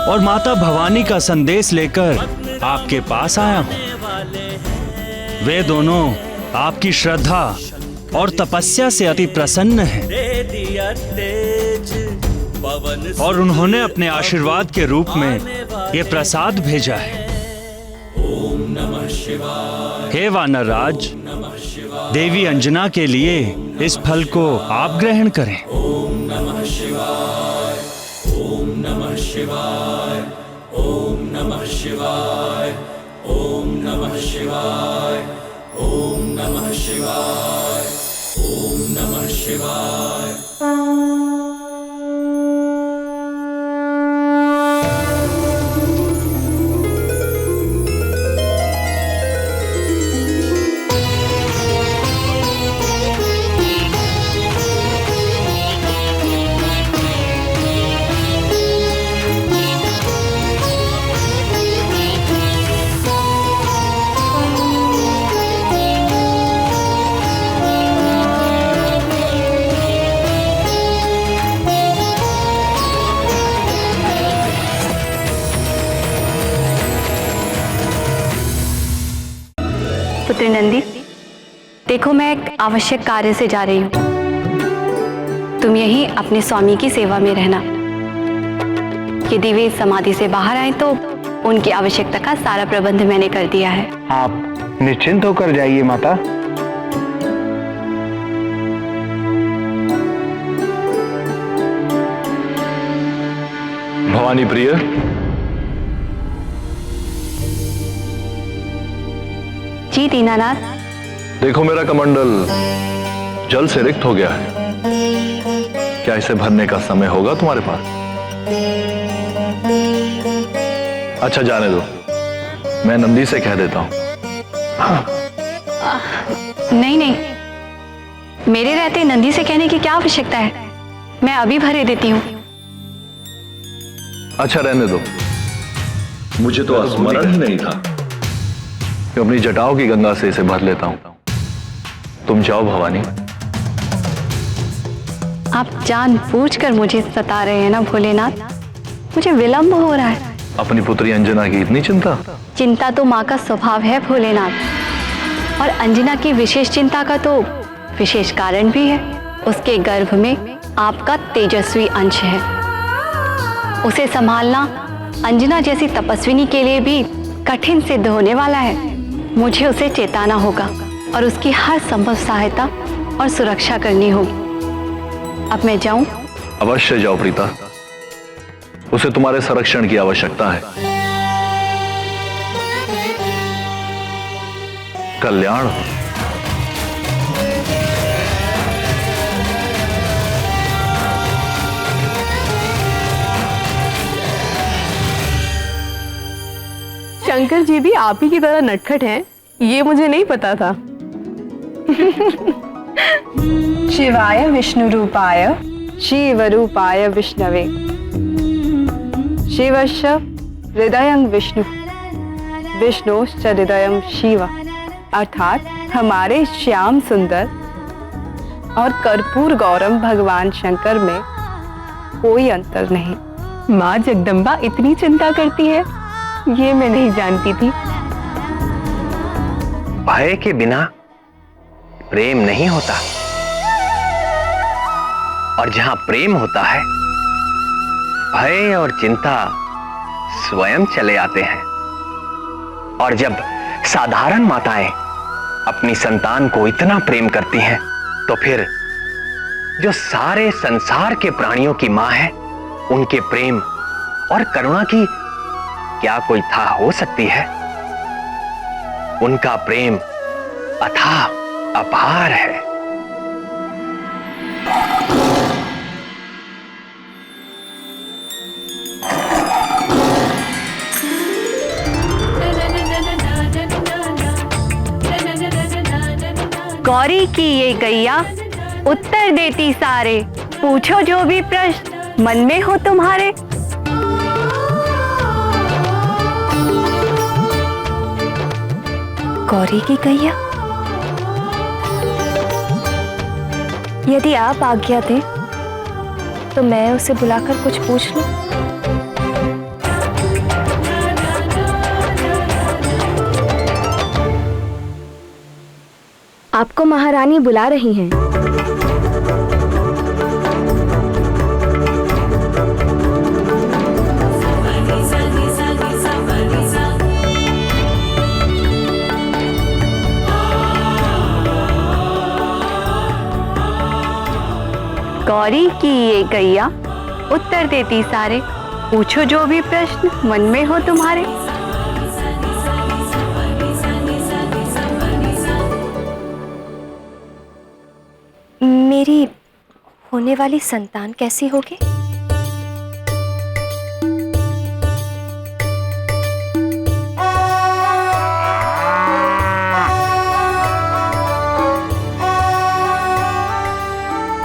और माता भवानी का संदेश लेकर आपके पास आया हूँ। वे दोनों आपकी श्रद्धा और तपस्या से अति प्रसन्न हैं और उन्होंने अपने आशीर्वाद के रूप में ये प्रसाद भेजा है। ओम नमः शिवाय। हे वानर राज, देवी अंजना के लिए इस फल को आप ग्रहण करें। ओम नमः शिवाय, ओम नमः शिवाय, ओम नमः शिवाय, ओम नमः शिवाय, ओम नमः शिवाय, ओम नमः शिवाय। पुत्री नंदी, देखो मैं एक आवश्यक कार्य से जा रही हूँ। तुम यहीं अपने स्वामी की सेवा में रहना। यदि वे समाधि से बाहर आए तो उनकी आवश्यकता का सारा प्रबंध मैंने कर दिया है। आप निश्चिंत होकर जाइए माता। भवानी प्रिय, जी दीनानाथ। देखो मेरा कमंडल जल से रिक्त हो गया है। क्या इसे भरने का समय होगा तुम्हारे पास? अच्छा जाने दो, मैं नंदी से कह देता हूं। नहीं नहीं, मेरे रहते नंदी से कहने की क्या आवश्यकता है? मैं अभी भरे देती हूँ। अच्छा रहने दो, मुझे तो स्मरण ही नहीं था कि अपनी जटाओं की गंगा से इसे भर लेता हूं। तुम जाओ भवानी। आप जानबूझकर मुझे सता रहे हैं ना भोलेनाथ? मुझे विलंब हो रहा है। अपनी पुत्री अंजना की इतनी चिंता? चिंता तो माँ का स्वभाव है भोलेनाथ, और अंजना की विशेष चिंता का तो विशेष कारण भी है। उसके गर्भ में आपका तेजस्वी अंश है। उसे संभालना अंजना जैसी तपस्विनी के लिए भी कठिन सिद्ध होने वाला है। मुझे उसे चेताना होगा और उसकी हर संभव सहायता और सुरक्षा करनी होगी। अब मैं जाऊं? अवश्य जाओ प्रीता, उसे तुम्हारे संरक्षण की आवश्यकता है। कल्याण हो। शंकर जी भी आप ही की तरह नटखट हैं, ये मुझे नहीं पता था। शिवाय विष्णु रूपाय शिव रूपाय विष्णवे शिवश्च हृदयं विष्णु विष्णुश्च हृदयं शिव। अर्थात हमारे श्याम सुंदर और कर्पूर गौरम भगवान शंकर में कोई अंतर नहीं। माँ जगदम्बा इतनी चिंता करती है, ये मैं नहीं जानती थी। भय के बिना प्रेम नहीं होता, और जहां प्रेम होता है भय और चिंता स्वयं चले आते हैं। और जब साधारण माताएं अपनी संतान को इतना प्रेम करती हैं तो फिर जो सारे संसार के प्राणियों की मां है, उनके प्रेम और करुणा की क्या कोई था हो सकती है? उनका प्रेम अथाह अपार है। गौरी की ये गैया उत्तर देती सारे, पूछो जो भी प्रश्न मन में हो तुम्हारे। गौरी की गैया? यदि आप आज्ञा दें तो मैं उसे बुलाकर कुछ पूछ लूं। आपको महारानी बुला रही हैं। गौरी की ये गैया उत्तर देती सारे, पूछो जो भी प्रश्न मन में हो तुम्हारे। मेरी होने वाली संतान कैसी होगी?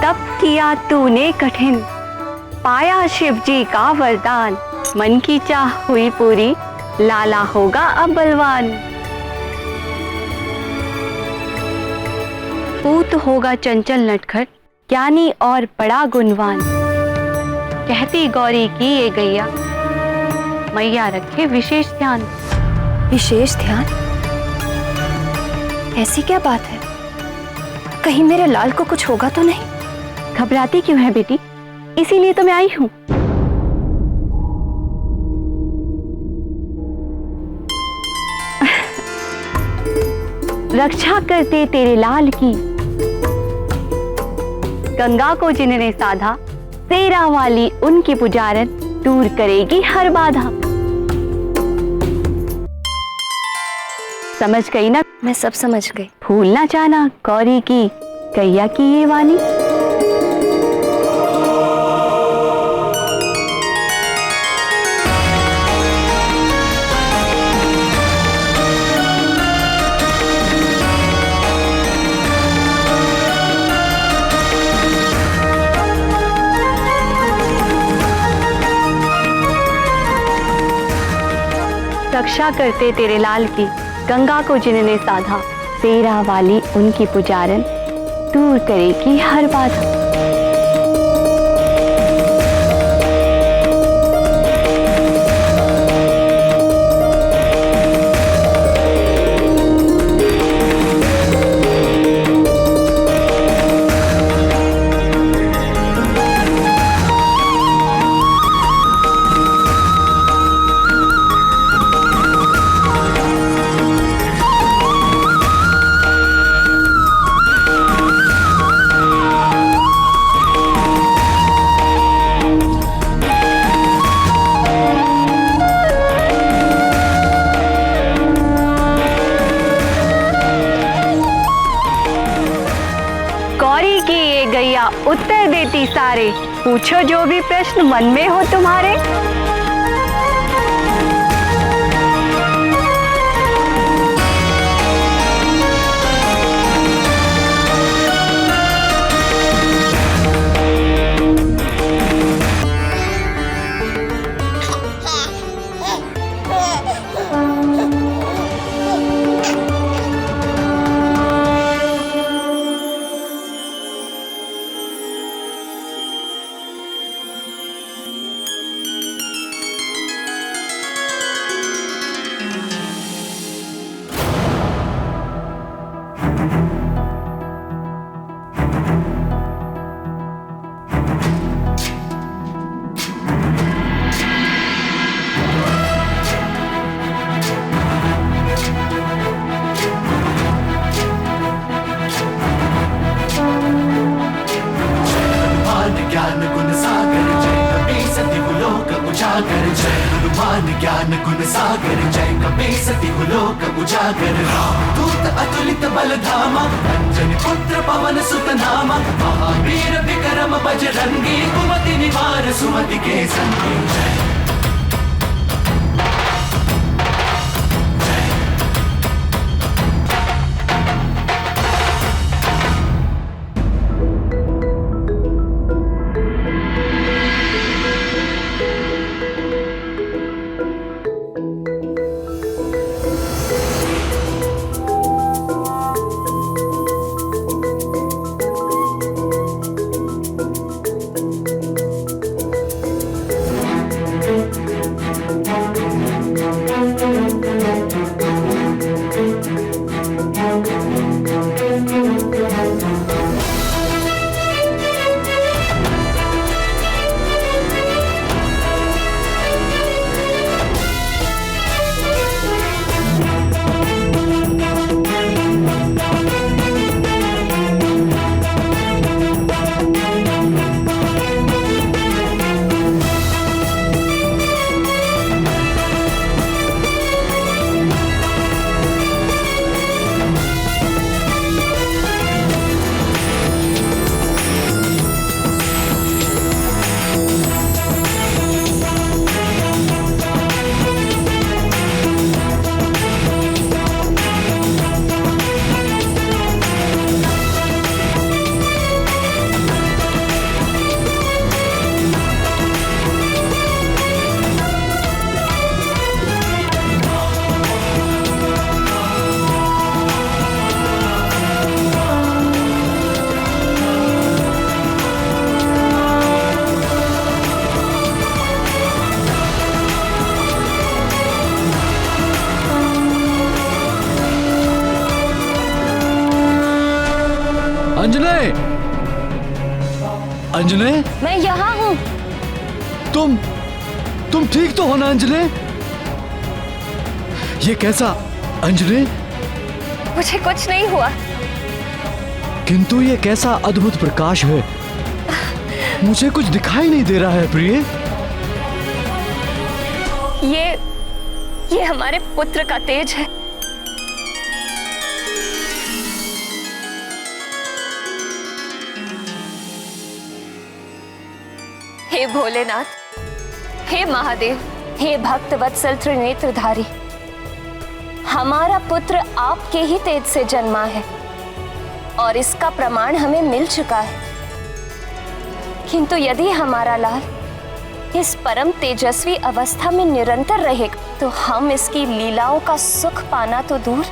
तप किया तूने कठिन, पाया शिव जी का वरदान, मन की चाह हुई पूरी, लाला होगा अब बलवान। पूत होगा चंचल नटखट, ज्ञानी और बड़ा गुणवान, कहती गौरी की ये गैया, मैया रखे विशेष ध्यान। विशेष ध्यान? ऐसी क्या बात है? कहीं मेरे लाल को कुछ होगा तो नहीं? घबराती क्यों है बेटी? इसीलिए तो मैं आई हूं। रक्षा करते तेरे लाल की, गंगा को जिन्होंने साधा, सेरा वाली उनकी पुजारन, दूर करेगी हर बाधा। समझ गई ना? मैं सब समझ गई। भूलना जाना गौरी की गैया की ये वाणी। रक्षा करते तेरे लाल की, गंगा को जिन्होंने साधा, सेरा वाली उनकी पुजारन, दूर करेगी हर बाधा। गौरी की ये गैया उत्तर देती सारे, पूछो जो भी प्रश्न मन में हो तुम्हारे। सागर जय कपे सति लोक उजागर दूत अतुलित बल धामा अंजनी पुत्र पवन सुत नामा महावीर विक्रम बजरंगी कुमति निवार सुमति के संगी जय अंजने, अंजने, मैं यहाँ हूँ। तुम ठीक तो हो ना अंजने? ये कैसा अंजने? मुझे कुछ नहीं हुआ। किंतु ये कैसा अद्भुत प्रकाश है, मुझे कुछ दिखाई नहीं दे रहा है प्रिय। ये हमारे पुत्र का तेज है। हे भोलेनाथ, हे महादेव, हे भक्त वत्सल त्रिनेत्रधारी, हमारा पुत्र आपके ही तेज से जन्मा है और इसका प्रमाण हमें मिल चुका है। किंतु यदि हमारा लाल इस परम तेजस्वी अवस्था में निरंतर रहेगा तो हम इसकी लीलाओं का सुख पाना तो दूर,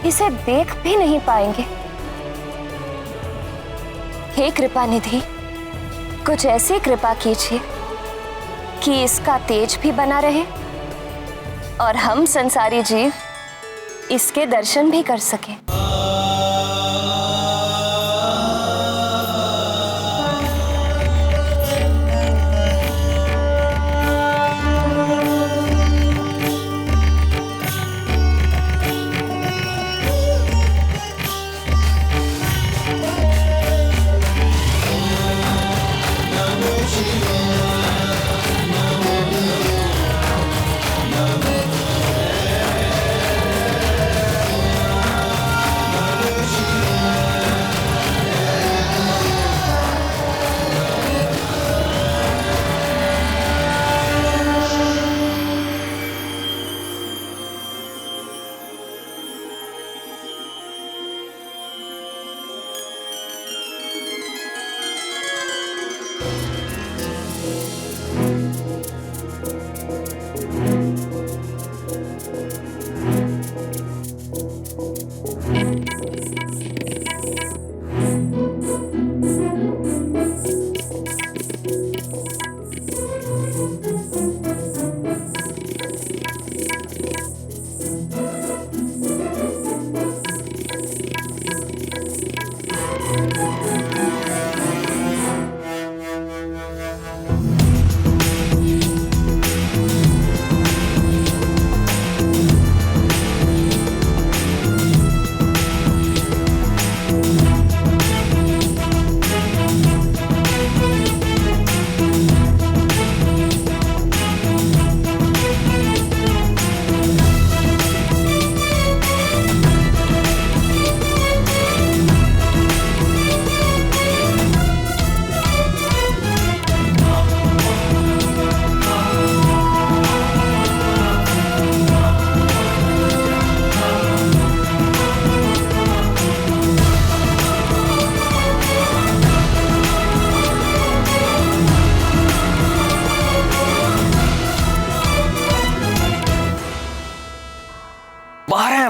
इसे देख भी नहीं पाएंगे। हे कृपा निधि, कुछ ऐसी कृपा कीजिए कि इसका तेज भी बना रहे और हम संसारी जीव इसके दर्शन भी कर सकें।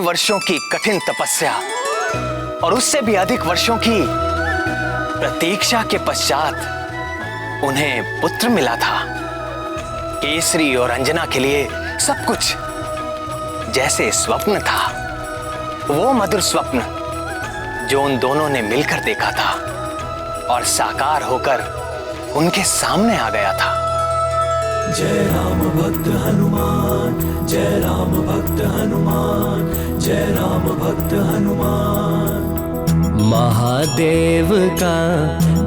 वर्षों की कठिन तपस्या और उससे भी अधिक वर्षों की प्रतीक्षा के पश्चात उन्हें पुत्र मिला था। केसरी और अंजना के लिए सब कुछ जैसे स्वप्न था, वो मधुर स्वप्न जो उन दोनों ने मिलकर देखा था और साकार होकर उनके सामने आ गया था। जय राम भक्त हनुमान, जय राम भक्त हनुमान, जय राम भक्त हनुमान। महादेव का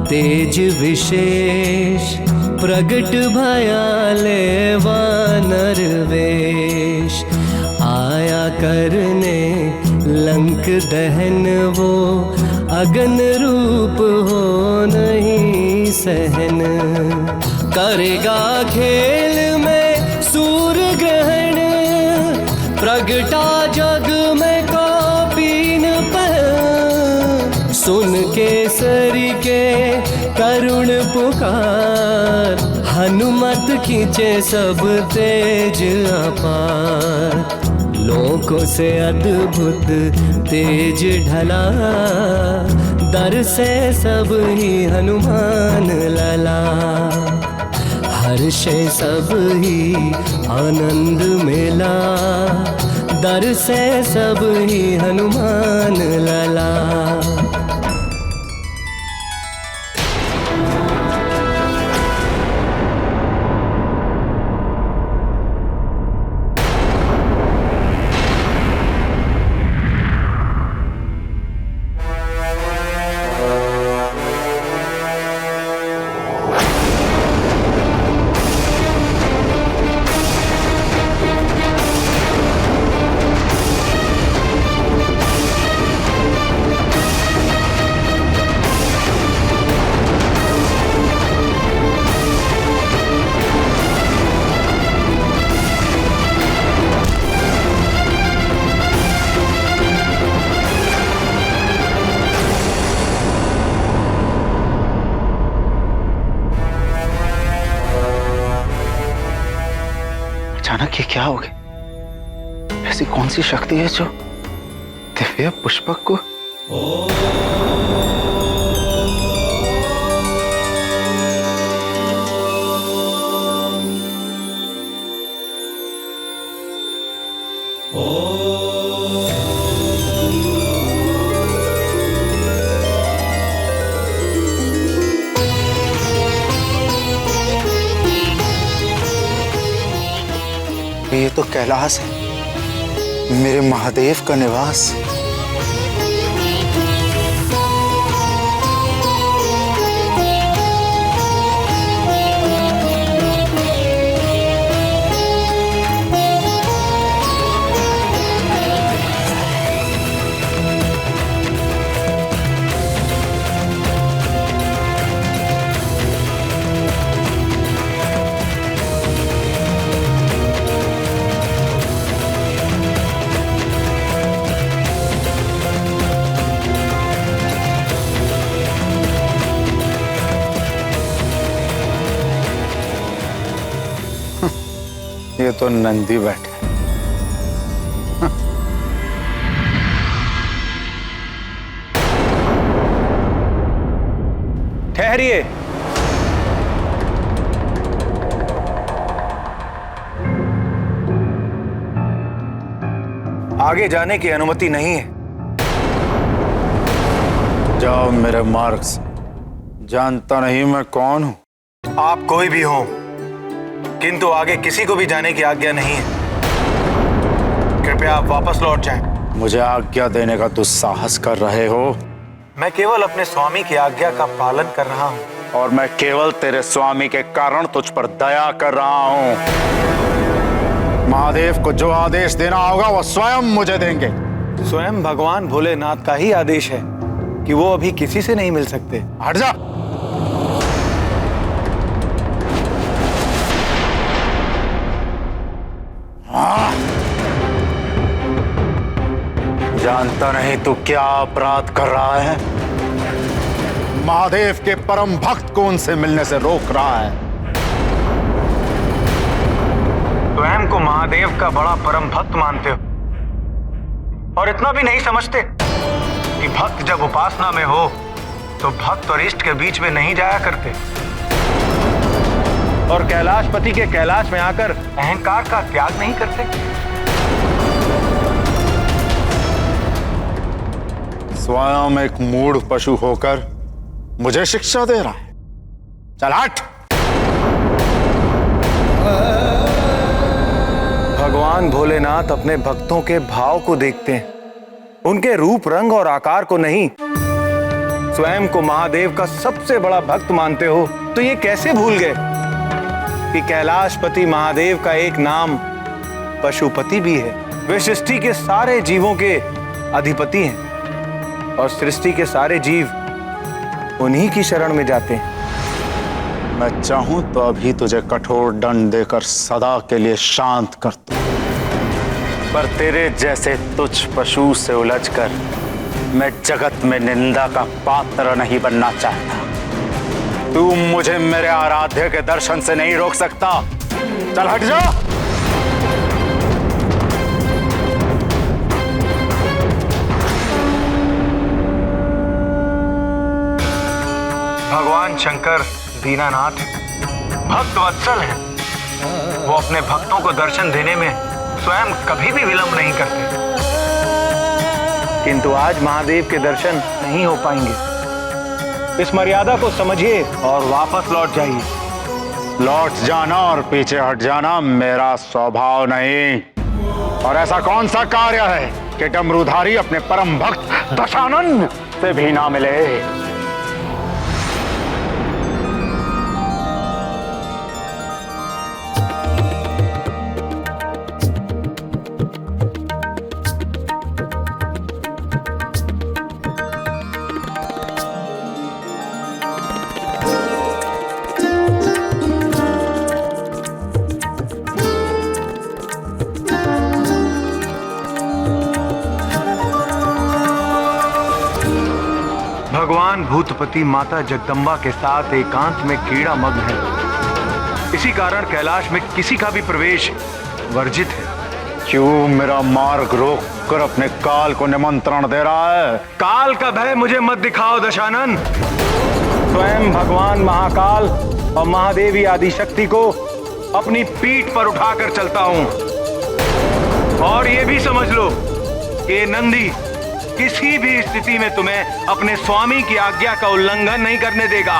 तेज विशेष प्रगट भयाले वानर वेश, आया करने लंक दहन वो अगन रूप हो नहीं सहन, करेगा खेल में सूर्य ग्रहण, प्रगटा जग में कौपीन पहन, सुन केसरी के करुण पुकार, हनुमत खींचे सब तेज अपार, लोकों से अद्भुत तेज ढला, दर से सब ही हनुमान लला, हर्षे सब ही आनंद मिला, दर से सब ही हनुमान लला। अचानक ये क्या हो गया? ऐसी कौन सी शक्ति है जो दिव्य पुष्पक को ये तो कैलाश है, मेरे महादेव का निवास। ये तो नंदी बैठे। ठहरिए। आगे जाने की अनुमति नहीं है। जाओ मेरे मार्ग से। जानता नहीं मैं कौन हूं। आप कोई भी हो, किंतु आगे किसी को भी जाने की आज्ञा नहीं है। कृपया आप वापस लौट जाएं। मुझे आज्ञा देने का दुस्साहस कर रहे हो? मैं केवल अपने स्वामी की आज्ञा का पालन कर रहा हूं। और मैं केवल तेरे स्वामी के कारण तुझ पर दया कर रहा हूं। महादेव को जो आदेश देना होगा वो स्वयं मुझे देंगे। स्वयं भगवान भोलेनाथ का ही आदेश है कि वो अभी किसी से नहीं मिल सकते। हट जा। जानता नहीं तू क्या अपराध कर रहा है। महादेव के परम भक्त को उनसे मिलने से रोक रहा है। स्वयं को महादेव का बड़ा परम भक्त मानते हो, और इतना भी नहीं समझते कि भक्त जब उपासना में हो तो भक्त और इष्ट के बीच में नहीं जाया करते और कैलाशपति के कैलाश में आकर अहंकार का त्याग नहीं करते। स्वयं एक मूढ़ पशु होकर मुझे शिक्षा दे रहा है। चल हट। भगवान भोलेनाथ अपने भक्तों के भाव को देखते हैं, उनके रूप रंग और आकार को नहीं। स्वयं को महादेव का सबसे बड़ा भक्त मानते हो तो ये कैसे भूल गए कि कैलाशपति महादेव का एक नाम पशुपति भी है। वे सृष्टि के सारे जीवों के अधिपति हैं और सृष्टि के सारे जीव उन्हीं की शरण में जाते हैं। मैं चाहूं तो अभी तुझे कठोर दंड देकर सदा के लिए शांत कर दूं, पर तेरे जैसे तुच्छ पशु से उलझकर मैं जगत में निंदा का पात्र नहीं बनना चाहता। तू मुझे मेरे आराध्य के दर्शन से नहीं रोक सकता। चल हट जा। भगवान शंकर दीनानाथ भक्त वत्सल हैं। वो अपने भक्तों को दर्शन देने में स्वयं कभी भी विलंब नहीं करते, किंतु आज महादेव के दर्शन नहीं हो पाएंगे। इस मर्यादा को समझिए और वापस लौट जाइए। लौट जाना और पीछे हट जाना मेरा स्वभाव नहीं। और ऐसा कौन सा कार्य है कि डमरूधारी अपने परम भक्त दशानन से भी ना मिले। भगवान भूतपति माता जगदम्बा के साथ एकांत में क्रीड़ा मग्न है। इसी कारण कैलाश में किसी का भी प्रवेश वर्जित है। क्यों मेरा मार्ग रोक कर अपने काल को निमंत्रण दे रहा है? काल का भय मुझे मत दिखाओ दशानन। स्वयं भगवान महाकाल और महादेवी आदिशक्ति को अपनी पीठ पर उठाकर चलता हूं। और ये भी समझ लो कि नंदी किसी भी स्थिति में तुम्हें अपने स्वामी की आज्ञा का उल्लंघन नहीं करने देगा।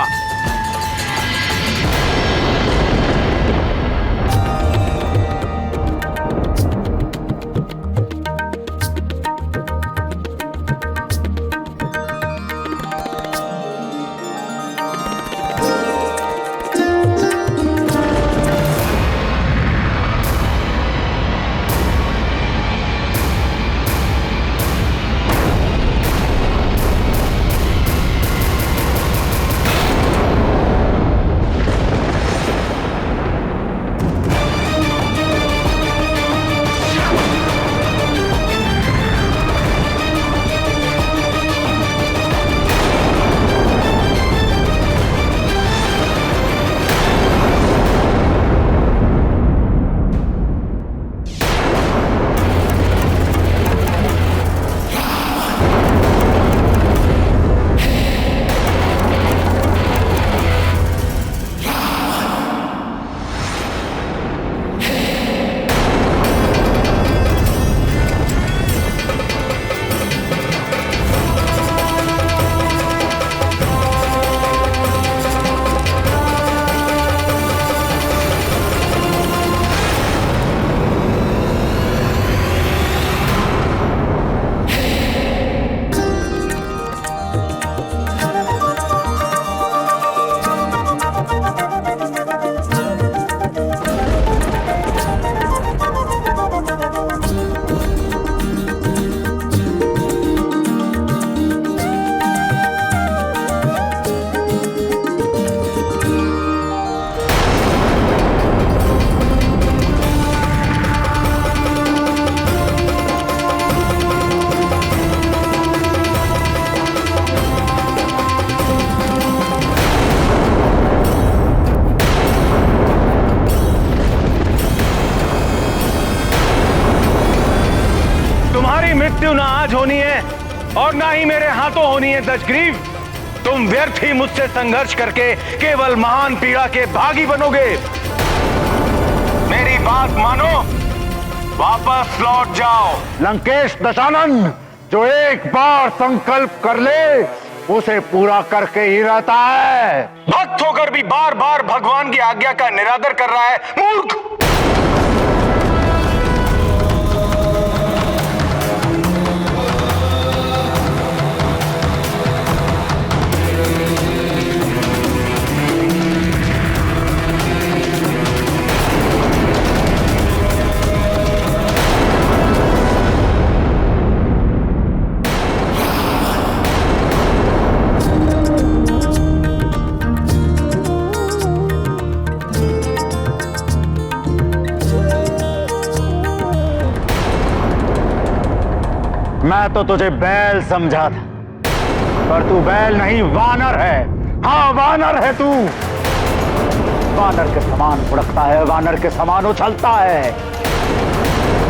होनी है और ना ही मेरे हाथों होनी है दशग्रीव। तुम व्यर्थ ही मुझसे संघर्ष करके केवल महान पीड़ा के भागी बनोगे। मेरी बात मानो, वापस लौट जाओ। लंकेश दशानन जो एक बार संकल्प कर ले उसे पूरा करके ही रहता है। भक्त होकर भी बार बार भगवान की आज्ञा का निरादर कर रहा है, मूर्ख। मैं तो तुझे बैल समझा था, पर तू बैल नहीं वानर है। हाँ, वानर है तू। वानर के समान फुड़कता है, वानर के समान उछलता है।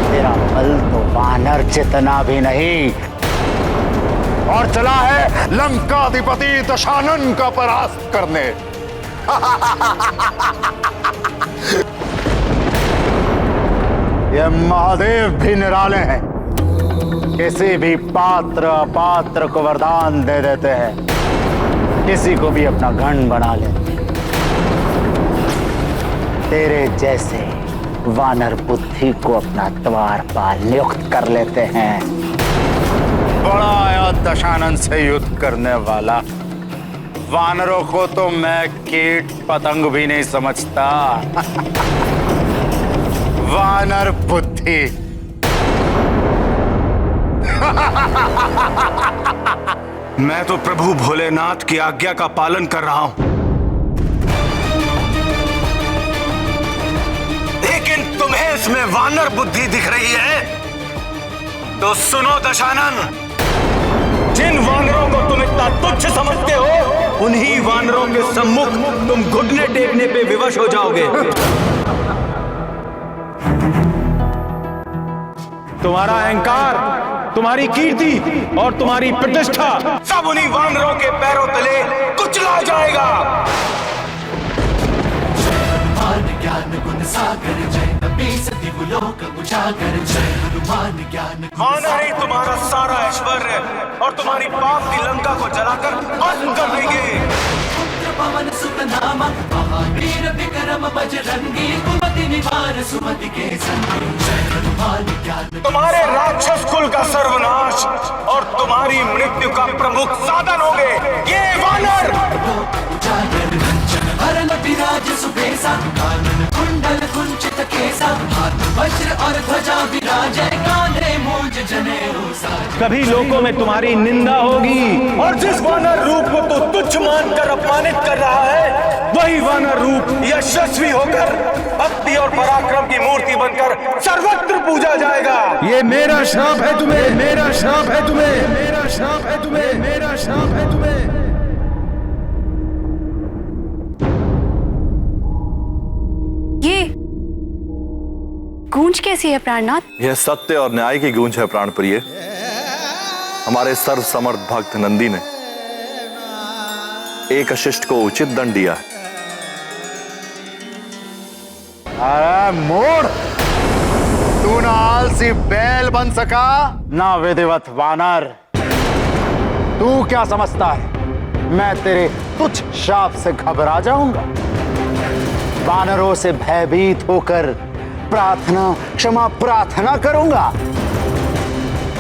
तेरा बल तो वानर जितना भी नहीं। और चला है लंकाधिपति दशानन का परास्त करने। ये महादेव भी निराले हैं, किसी भी पात्र अपात्र को वरदान दे देते हैं, किसी को भी अपना गण बना लेते हैं। तेरे जैसे वानर बुद्धि को अपना द्वारपाल नियुक्त कर लेते हैं। बड़ा आया दशानन से युद्ध करने वाला। वानरों को तो मैं कीट पतंग भी नहीं समझता। वानर बुद्धि। मैं तो प्रभु भोलेनाथ की आज्ञा का पालन कर रहा हूं, लेकिन तुम्हें इसमें वानर बुद्धि दिख रही है। तो सुनो दशानन, जिन वानरों को तुम इतना तुच्छ समझते हो, उन्हीं वानरों के सम्मुख तुम घुटने टेकने पे विवश हो जाओगे। तुम्हारा अहंकार, तुम्हारी कीर्ति और तुम्हारी प्रतिष्ठा सब उन्हीं वानरों के पैरों तले कुचला जाएगा। ज्ञान गुण सागर जय कपी सती लोक उजागर जय हनुमान ज्ञान। माना ही तुम्हारा सारा ऐश्वर्य और तुम्हारी पाप की लंका को जलाकर भस्म कर देंगे। पवन सुत नामा महावीर विक्रम बजरंगी कुमति निवार सुमति के संगी जय हनुमान ज्ञान। तुम्हारे राक्षस कुल का सर्वनाश और तुम्हारी मृत्यु का प्रमुख साधन होंगे ये वानर। उजागर रंजन हरण विराज सुबेसा कानन कुंडल कुंचित केसा हाथ वज्र और ध्वजा विराजय कांधे मूंज जनेऊ साज। कभी लोगों में तुम्हारी निंदा होगी और जिस वानर रूप को तो तुच्छ मानकर अपमानित कर रहा है, वही वानर रूप यशस्वी होकर भक्ति और पराक्रम की मूर्ति बनकर सर्वत्र पूजा जाएगा। ये मेरा श्राप है तुम्हें, मेरा श्राप है तुम्हें, मेरा श्राप है तुम्हें, मेरा श्राप है तुम्हें। ये गूंज कैसी है प्राणनाथ? यह सत्य और न्याय की गूंज है प्राण प्रिय। हमारे सर्व समर्थ भक्त नंदी ने एक अशिष्ट को उचित दंड दिया है। अरे मूढ़, तू ना आलसी बैल बन सका ना विधिवत वानर। तू क्या समझता है मैं तेरे तुच्छ शाप से घबरा जाऊंगा? वानरों से भयभीत होकर प्रार्थना क्षमा प्रार्थना करूंगा?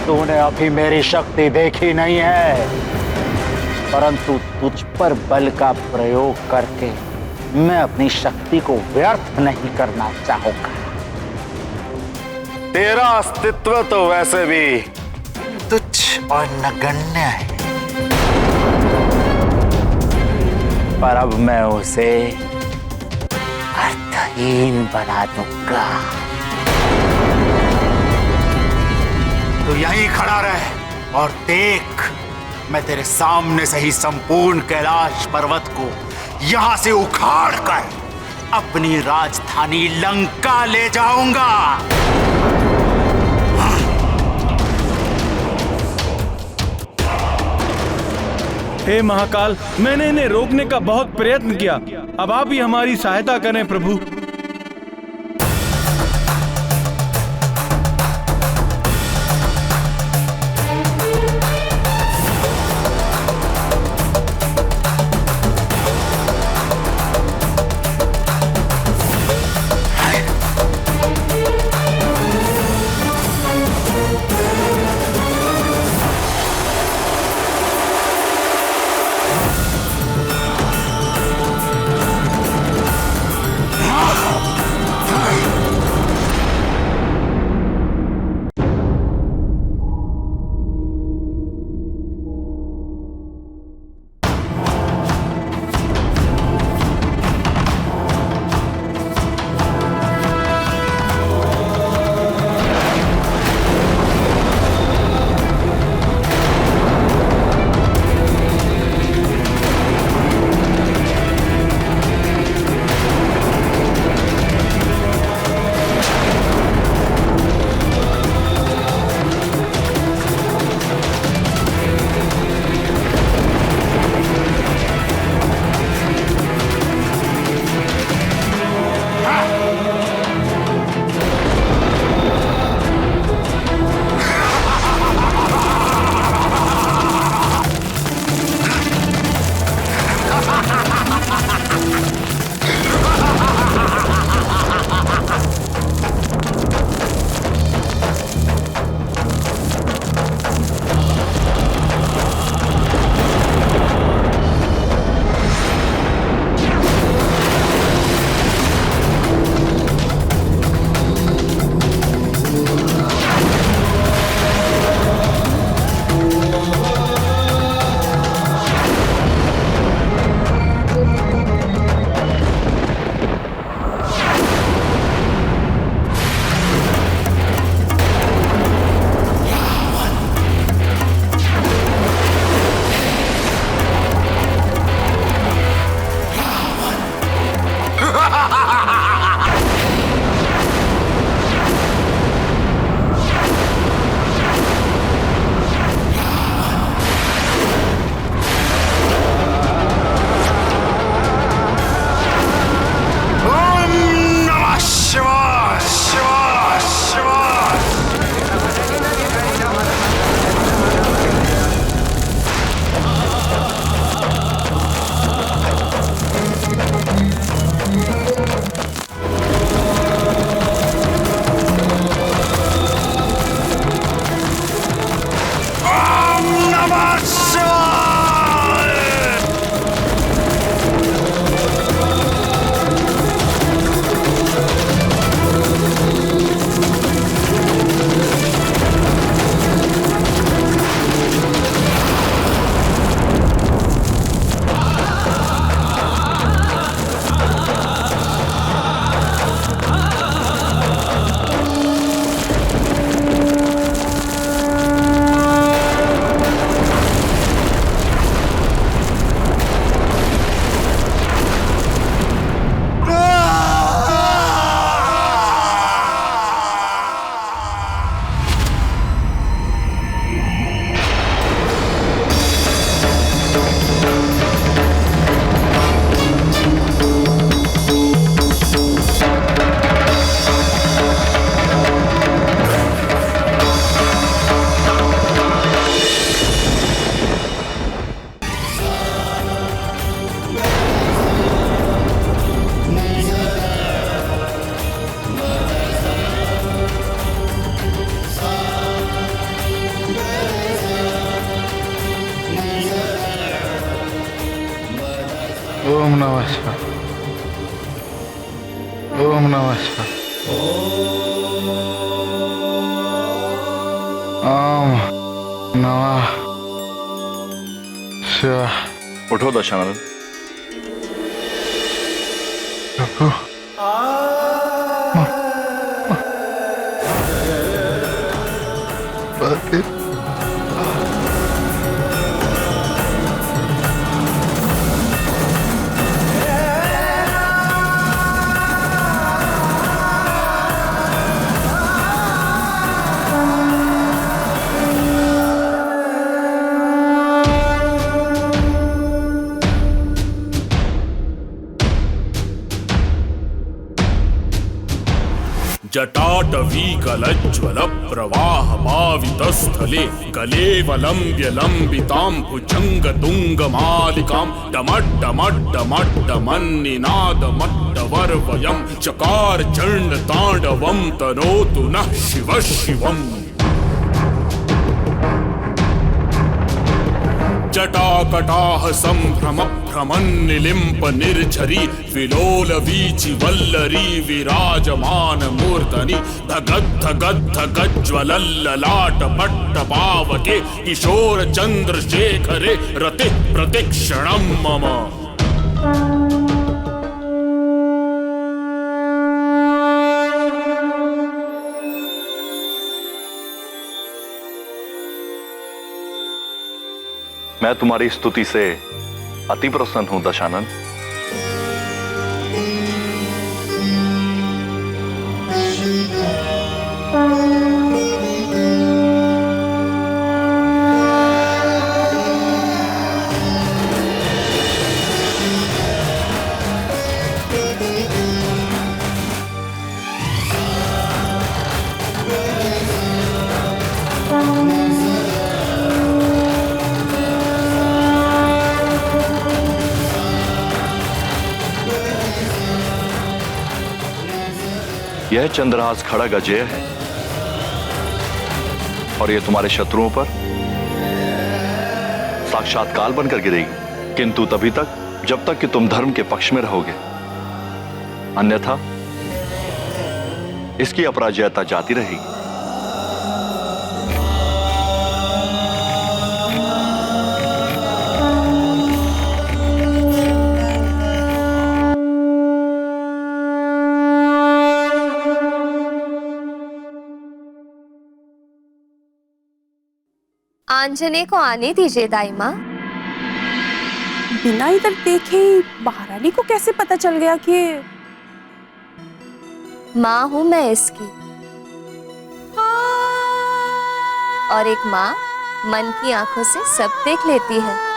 तूने अभी मेरी शक्ति देखी नहीं है, परंतु तुझ पर बल का प्रयोग करके मैं अपनी शक्ति को व्यर्थ नहीं करना चाहूंगा। तेरा अस्तित्व तो वैसे भी तुच्छ और नगण्य है, पर अब मैं उसे अर्थहीन बना दूंगा। तो यहीं खड़ा रह और देख, मैं तेरे सामने से ही संपूर्ण कैलाश पर्वत को यहां से उखाड़ कर अपनी राजधानी लंका ले जाऊंगा। हे महाकाल, मैंने इन्हें रोकने का बहुत प्रयत्न किया, अब आप ही हमारी सहायता करें प्रभु। ओम नमः शिवाय। ओम नमः शिवाय। ओम नमः शिवाय। उठो दशानन। जटाटवीकलज्ज्वल प्रवाह पावितस्थले गलेवलम्ब्य लम्बितां भुजङ्गतुङ्गमालिकां डमड्डमड्डमड्डमन्निनादमट्टवर्वयं चकार चण्डताण्डवं तनोतु नः शिवः शिवम्। जटाकटाह संभ्रम भ्रमन्निलिम्प निर्झरी विलोल वीचि वल्लरी विराजमान मूर्धनि धगद् धगद् धगज्ज्वलल्ललाट पट्ट पावके किशोर चन्द्रशेखरे रति प्रतिक्षणं मम। मैं तुम्हारी स्तुति से अति प्रसन्न हूं दशानन। यह चंद्रहास खड़ग अजेय है और यह तुम्हारे शत्रुओं पर साक्षात काल बनकर गिरेगी, किंतु तभी तक जब तक कि तुम धर्म के पक्ष में रहोगे, अन्यथा इसकी अपराजयता जाती रहेगी। आंजने को आने दीजिए दाई माँ। बिना इधर देखे महारानी को कैसे पता चल गया कि माँ हूं मैं इसकी, और एक माँ मन की आंखों से सब देख लेती है।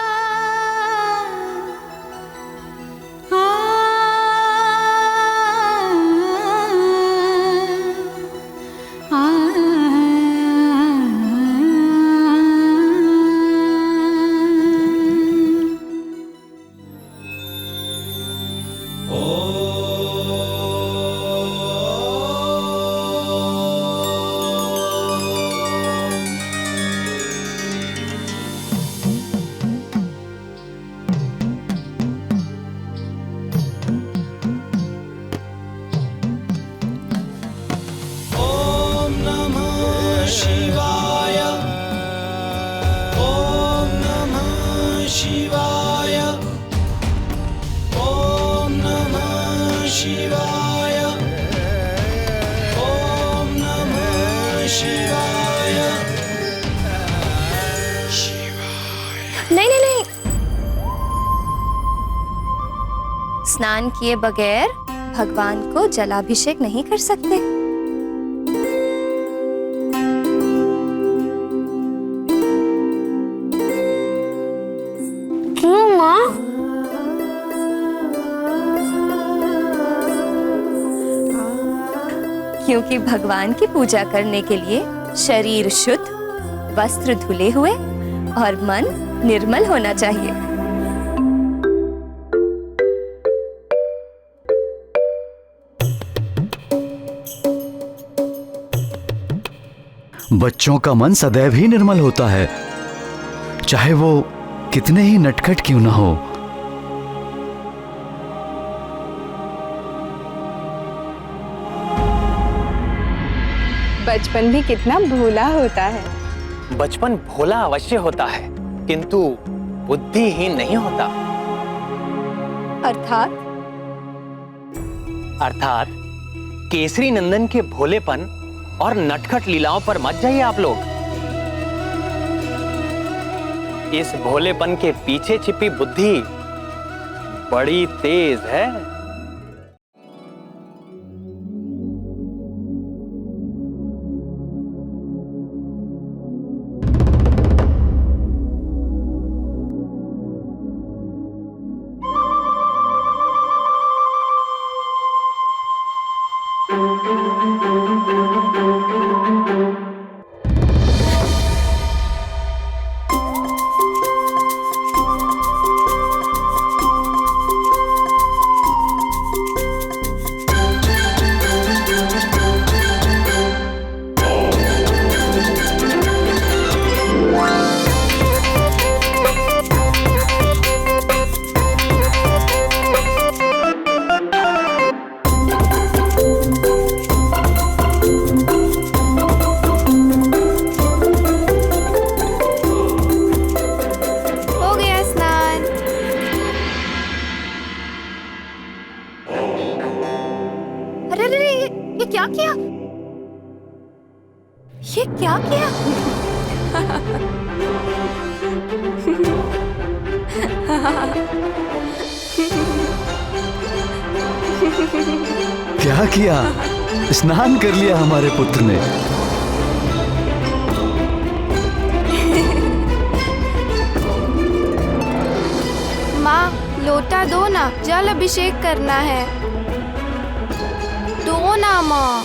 स्नान किए बगैर भगवान को जलाभिषेक नहीं कर सकते। क्यों माँ? क्योंकि भगवान की पूजा करने के लिए शरीर शुद्ध, वस्त्र धुले हुए और मन निर्मल होना चाहिए। बच्चों का मन सदैव ही निर्मल होता है, चाहे वो कितने ही नटखट क्यों ना हो। बचपन भी कितना भोला होता है। बचपन भोला अवश्य होता है, किंतु बुद्धिहीन नहीं होता। अर्थात केसरी नंदन के भोलेपन और नटखट लीलाओं पर मत जाइए आप लोग। इस भोलेपन के पीछे छिपी बुद्धि बड़ी तेज है। क्या किया? क्या किया? स्नान कर लिया हमारे पुत्र ने। माँ, लोटा दो ना, जल अभिषेक करना है। दो ना माँ।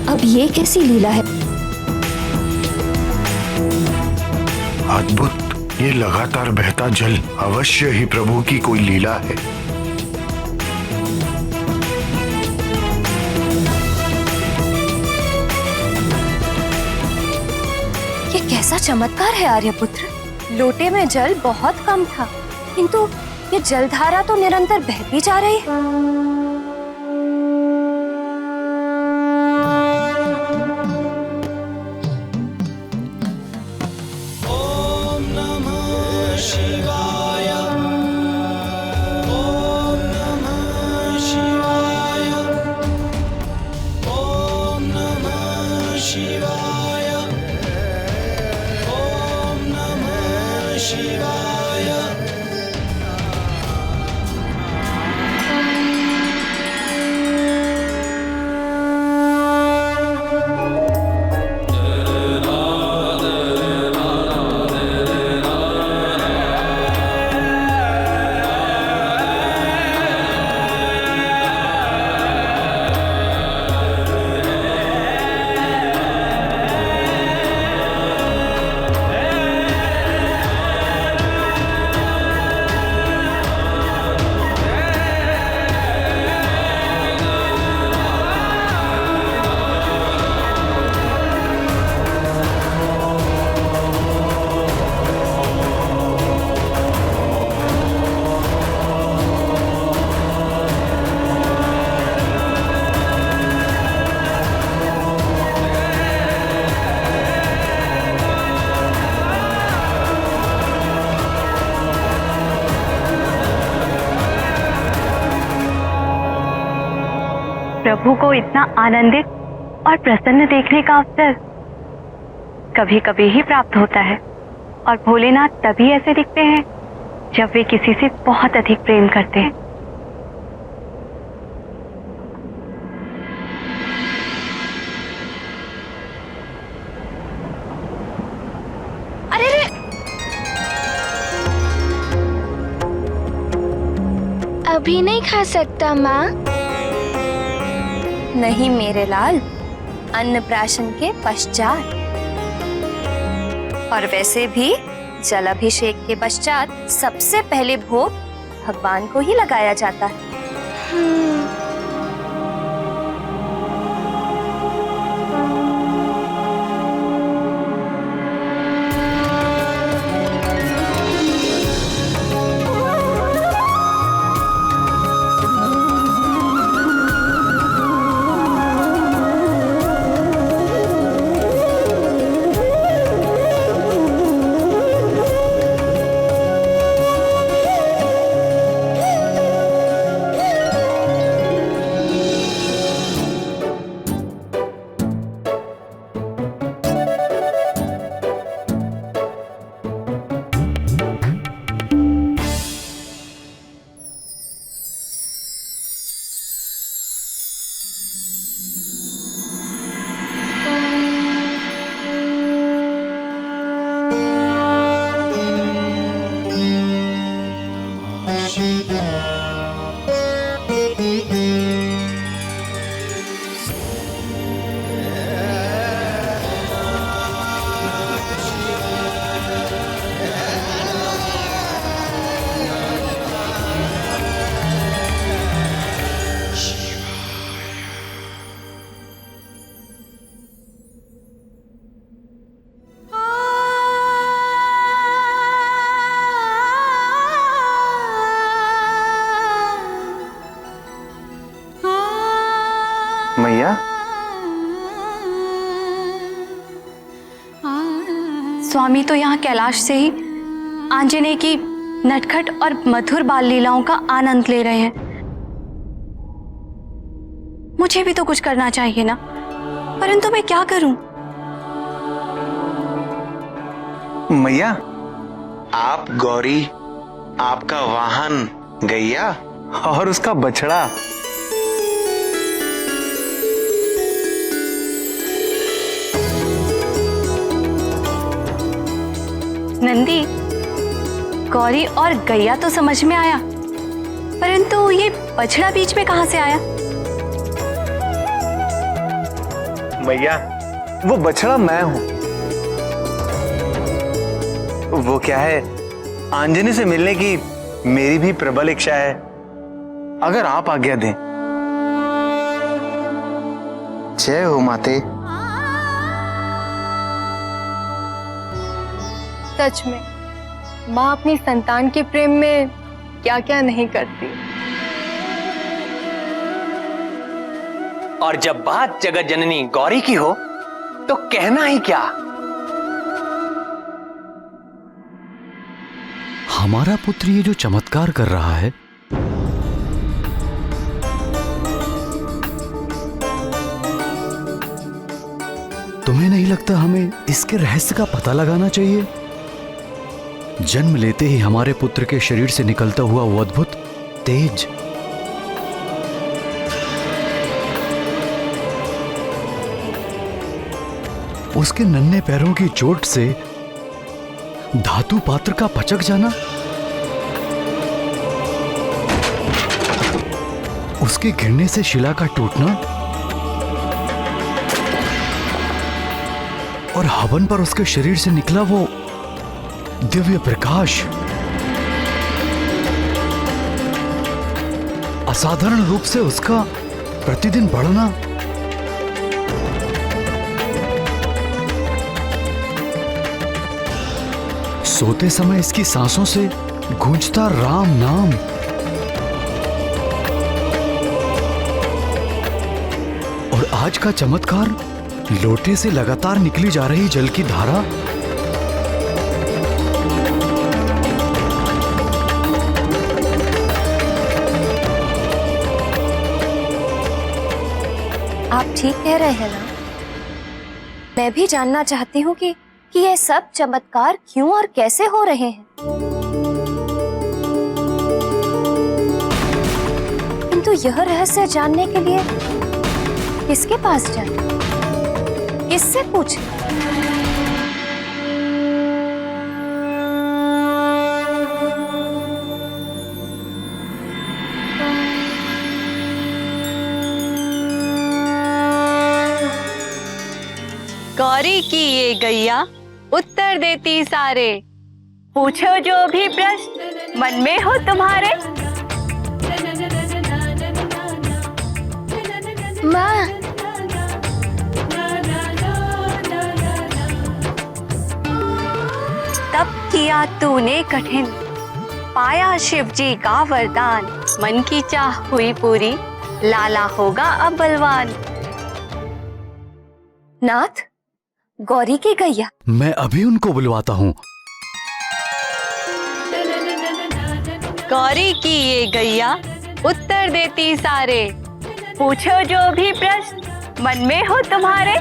अब ये कैसी लीला है? अद्भुत, ये लगातार बहता जल अवश्य ही प्रभु की कोई लीला है। ये कैसा चमत्कार है आर्यपुत्र। लोटे में जल बहुत कम था, किंतु ये जलधारा तो निरंतर बहती जा रही है। प्रभु को इतना आनंदित और प्रसन्न देखने का अवसर कभी कभी ही प्राप्त होता है, और भोलेनाथ तभी ऐसे दिखते हैं जब वे किसी से बहुत अधिक प्रेम करते हैं। अरे रे! अभी नहीं खा सकता माँ। नहीं मेरे लाल, अन्नप्राशन के पश्चात। और वैसे भी जलाभिषेक के पश्चात सबसे पहले भोग भगवान को ही लगाया जाता है। स्वामी तो यहाँ कैलाश से ही आंजनेय की नटखट और मधुर बाल लीलाओं का आनंद ले रहे हैं। मुझे भी तो कुछ करना चाहिए ना, परंतु मैं क्या करूं? मैया, आप गौरी, आपका वाहन गैया और उसका बछड़ा। नंदी, गौरी और गैया तो समझ में आया, परंतु ये बछड़ा बीच में कहां से आया? मैया, वो बछड़ा मैं हूं। वो क्या है, आंजनी से मिलने की मेरी भी प्रबल इच्छा है, अगर आप आज्ञा दें। जय हो माते। सच में माँ अपनी संतान के प्रेम में क्या क्या नहीं करती। और जब बात जगत जननी गौरी की हो तो कहना ही क्या। हमारा पुत्र ये जो चमत्कार कर रहा है, तुम्हें नहीं लगता हमें इसके रहस्य का पता लगाना चाहिए? जन्म लेते ही हमारे पुत्र के शरीर से निकलता हुआ वो अद्भुत तेज, उसके नन्हे पैरों की चोट से धातु पात्र का पचक जाना, उसके गिरने से शिला का टूटना और हवन पर उसके शरीर से निकला वो दिव्य प्रकाश, असाधारण रूप से उसका प्रतिदिन बढ़ना, सोते समय इसकी सांसों से गूंजता राम नाम, और आज का चमत्कार, लोटे से लगातार निकली जा रही जल की धारा, आप ठीक कह रहे हैं ना? मैं भी जानना चाहती हूँ कि ये सब चमत्कार क्यों और कैसे हो रहे हैं। किंतु यह रहस्य जानने के लिए किसके पास जाएं? किससे पूछें? गौरी की ये गैया उत्तर देती सारे, पूछो जो भी प्रश्न मन में हो तुम्हारे। माँ, तब किया तूने कठिन, पाया शिव जी का वरदान, मन की चाह हुई पूरी, लाला होगा अब बलवान। नाथ, गौरी की गैया। मैं अभी उनको बुलवाता हूँ। गौरी की ये गैया उत्तर देती सारे, पूछो जो भी प्रश्न मन में हो तुम्हारे।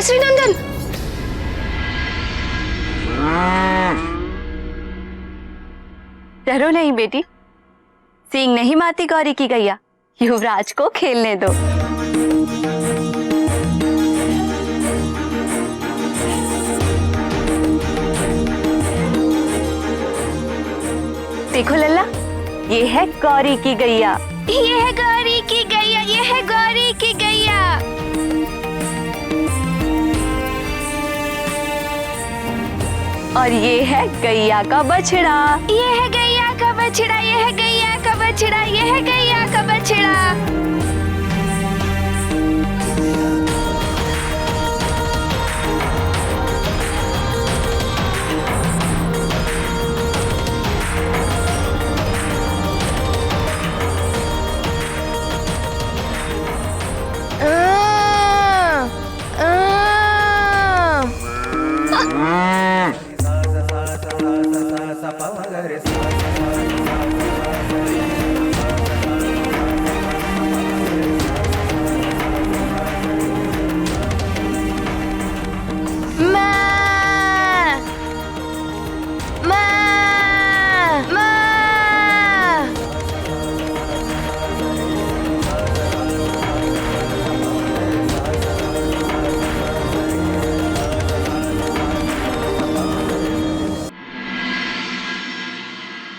केसरी नंदन। डरो नहीं बेटी, सींग नहीं माती गौरी की गैया, युवराज को खेलने दो। देखो लल्ला, ये है गौरी की गैया। ये है गौरी की गैया, ये है गौरी की गैया। और ये है गैया का बछड़ा। ये है गैया का बछड़ा, ये है गैया का बछड़ा, ये है गैया का बछड़ा।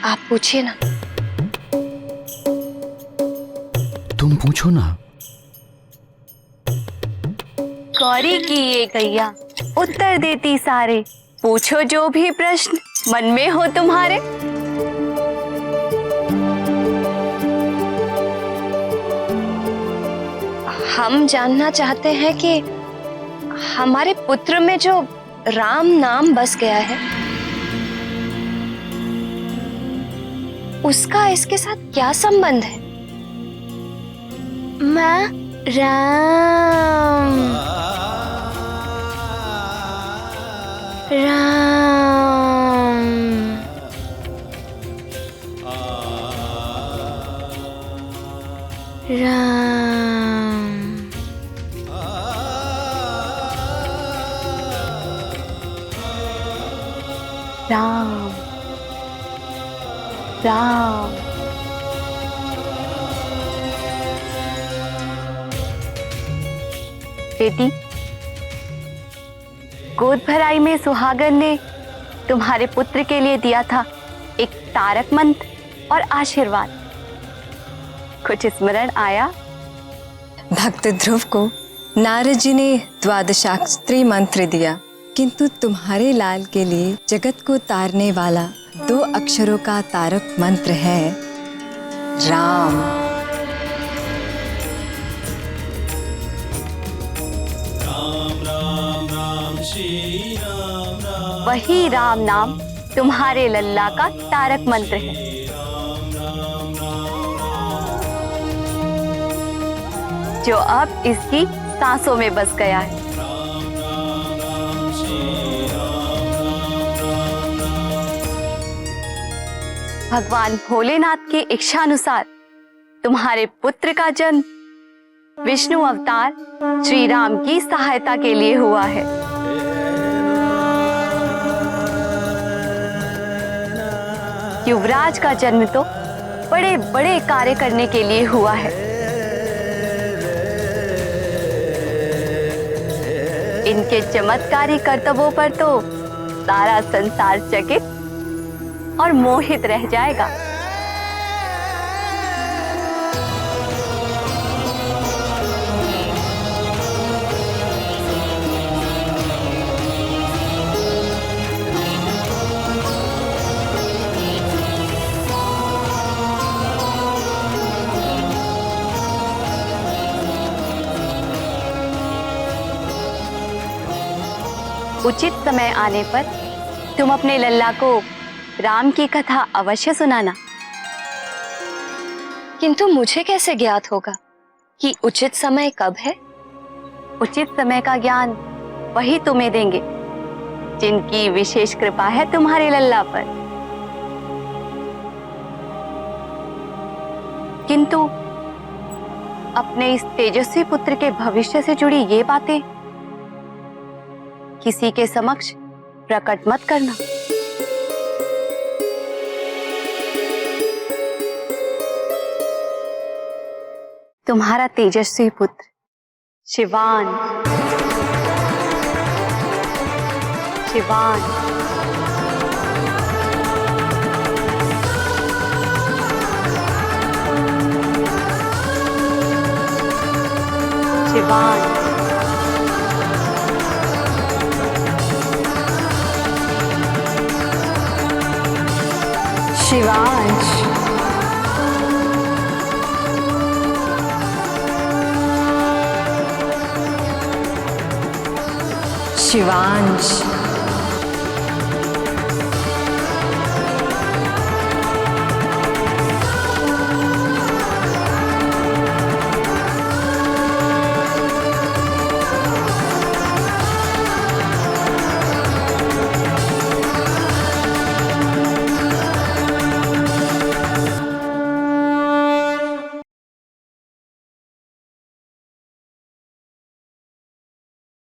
आप पूछिए ना। तुम पूछो ना। गौरी की ये गैया उत्तर देती सारे, पूछो जो भी प्रश्न मन में हो तुम्हारे। हम जानना चाहते हैं कि हमारे पुत्र में जो राम नाम बस गया है, उसका इसके साथ क्या संबंध है? माँ, राम राम राम। राम राम। बेटी, गोद भराई में सुहागन ने तुम्हारे पुत्र के लिए दिया था एक तारक मंत्र और आशीर्वाद, कुछ स्मरण आया? भक्त ध्रुव को नारद जी ने द्वादशाक्षरी मंत्र दिया, किंतु तुम्हारे लाल के लिए जगत को तारने वाला 2 अक्षरों का तारक मंत्र है राम। वही राम नाम तुम्हारे लल्ला का तारक मंत्र है। जो अब इसकी सांसों में बस गया है। भगवान भोलेनाथ के इच्छानुसार तुम्हारे पुत्र का जन्म विष्णु अवतार श्री राम की सहायता के लिए हुआ है। युवराज का जन्म तो बड़े बड़े कार्य करने के लिए हुआ है। इनके चमत्कारी कर्तव्यों पर तो सारा संसार चकित और मोहित रह जाएगा। उचित समय आने पर तुम अपने लल्ला को राम की कथा अवश्य सुनाना। किंतु मुझे कैसे ज्ञात होगा कि उचित समय कब है? उचित समय का ज्ञान वही तुम्हें देंगे जिनकी विशेष कृपा है तुम्हारे लल्ला पर। किंतु अपने इस तेजस्वी पुत्र के भविष्य से जुड़ी ये बातें किसी के समक्ष प्रकट मत करना। तुम्हारा तेजस्वी पुत्र शिवान शिवान शिवान शिवांश शिवांश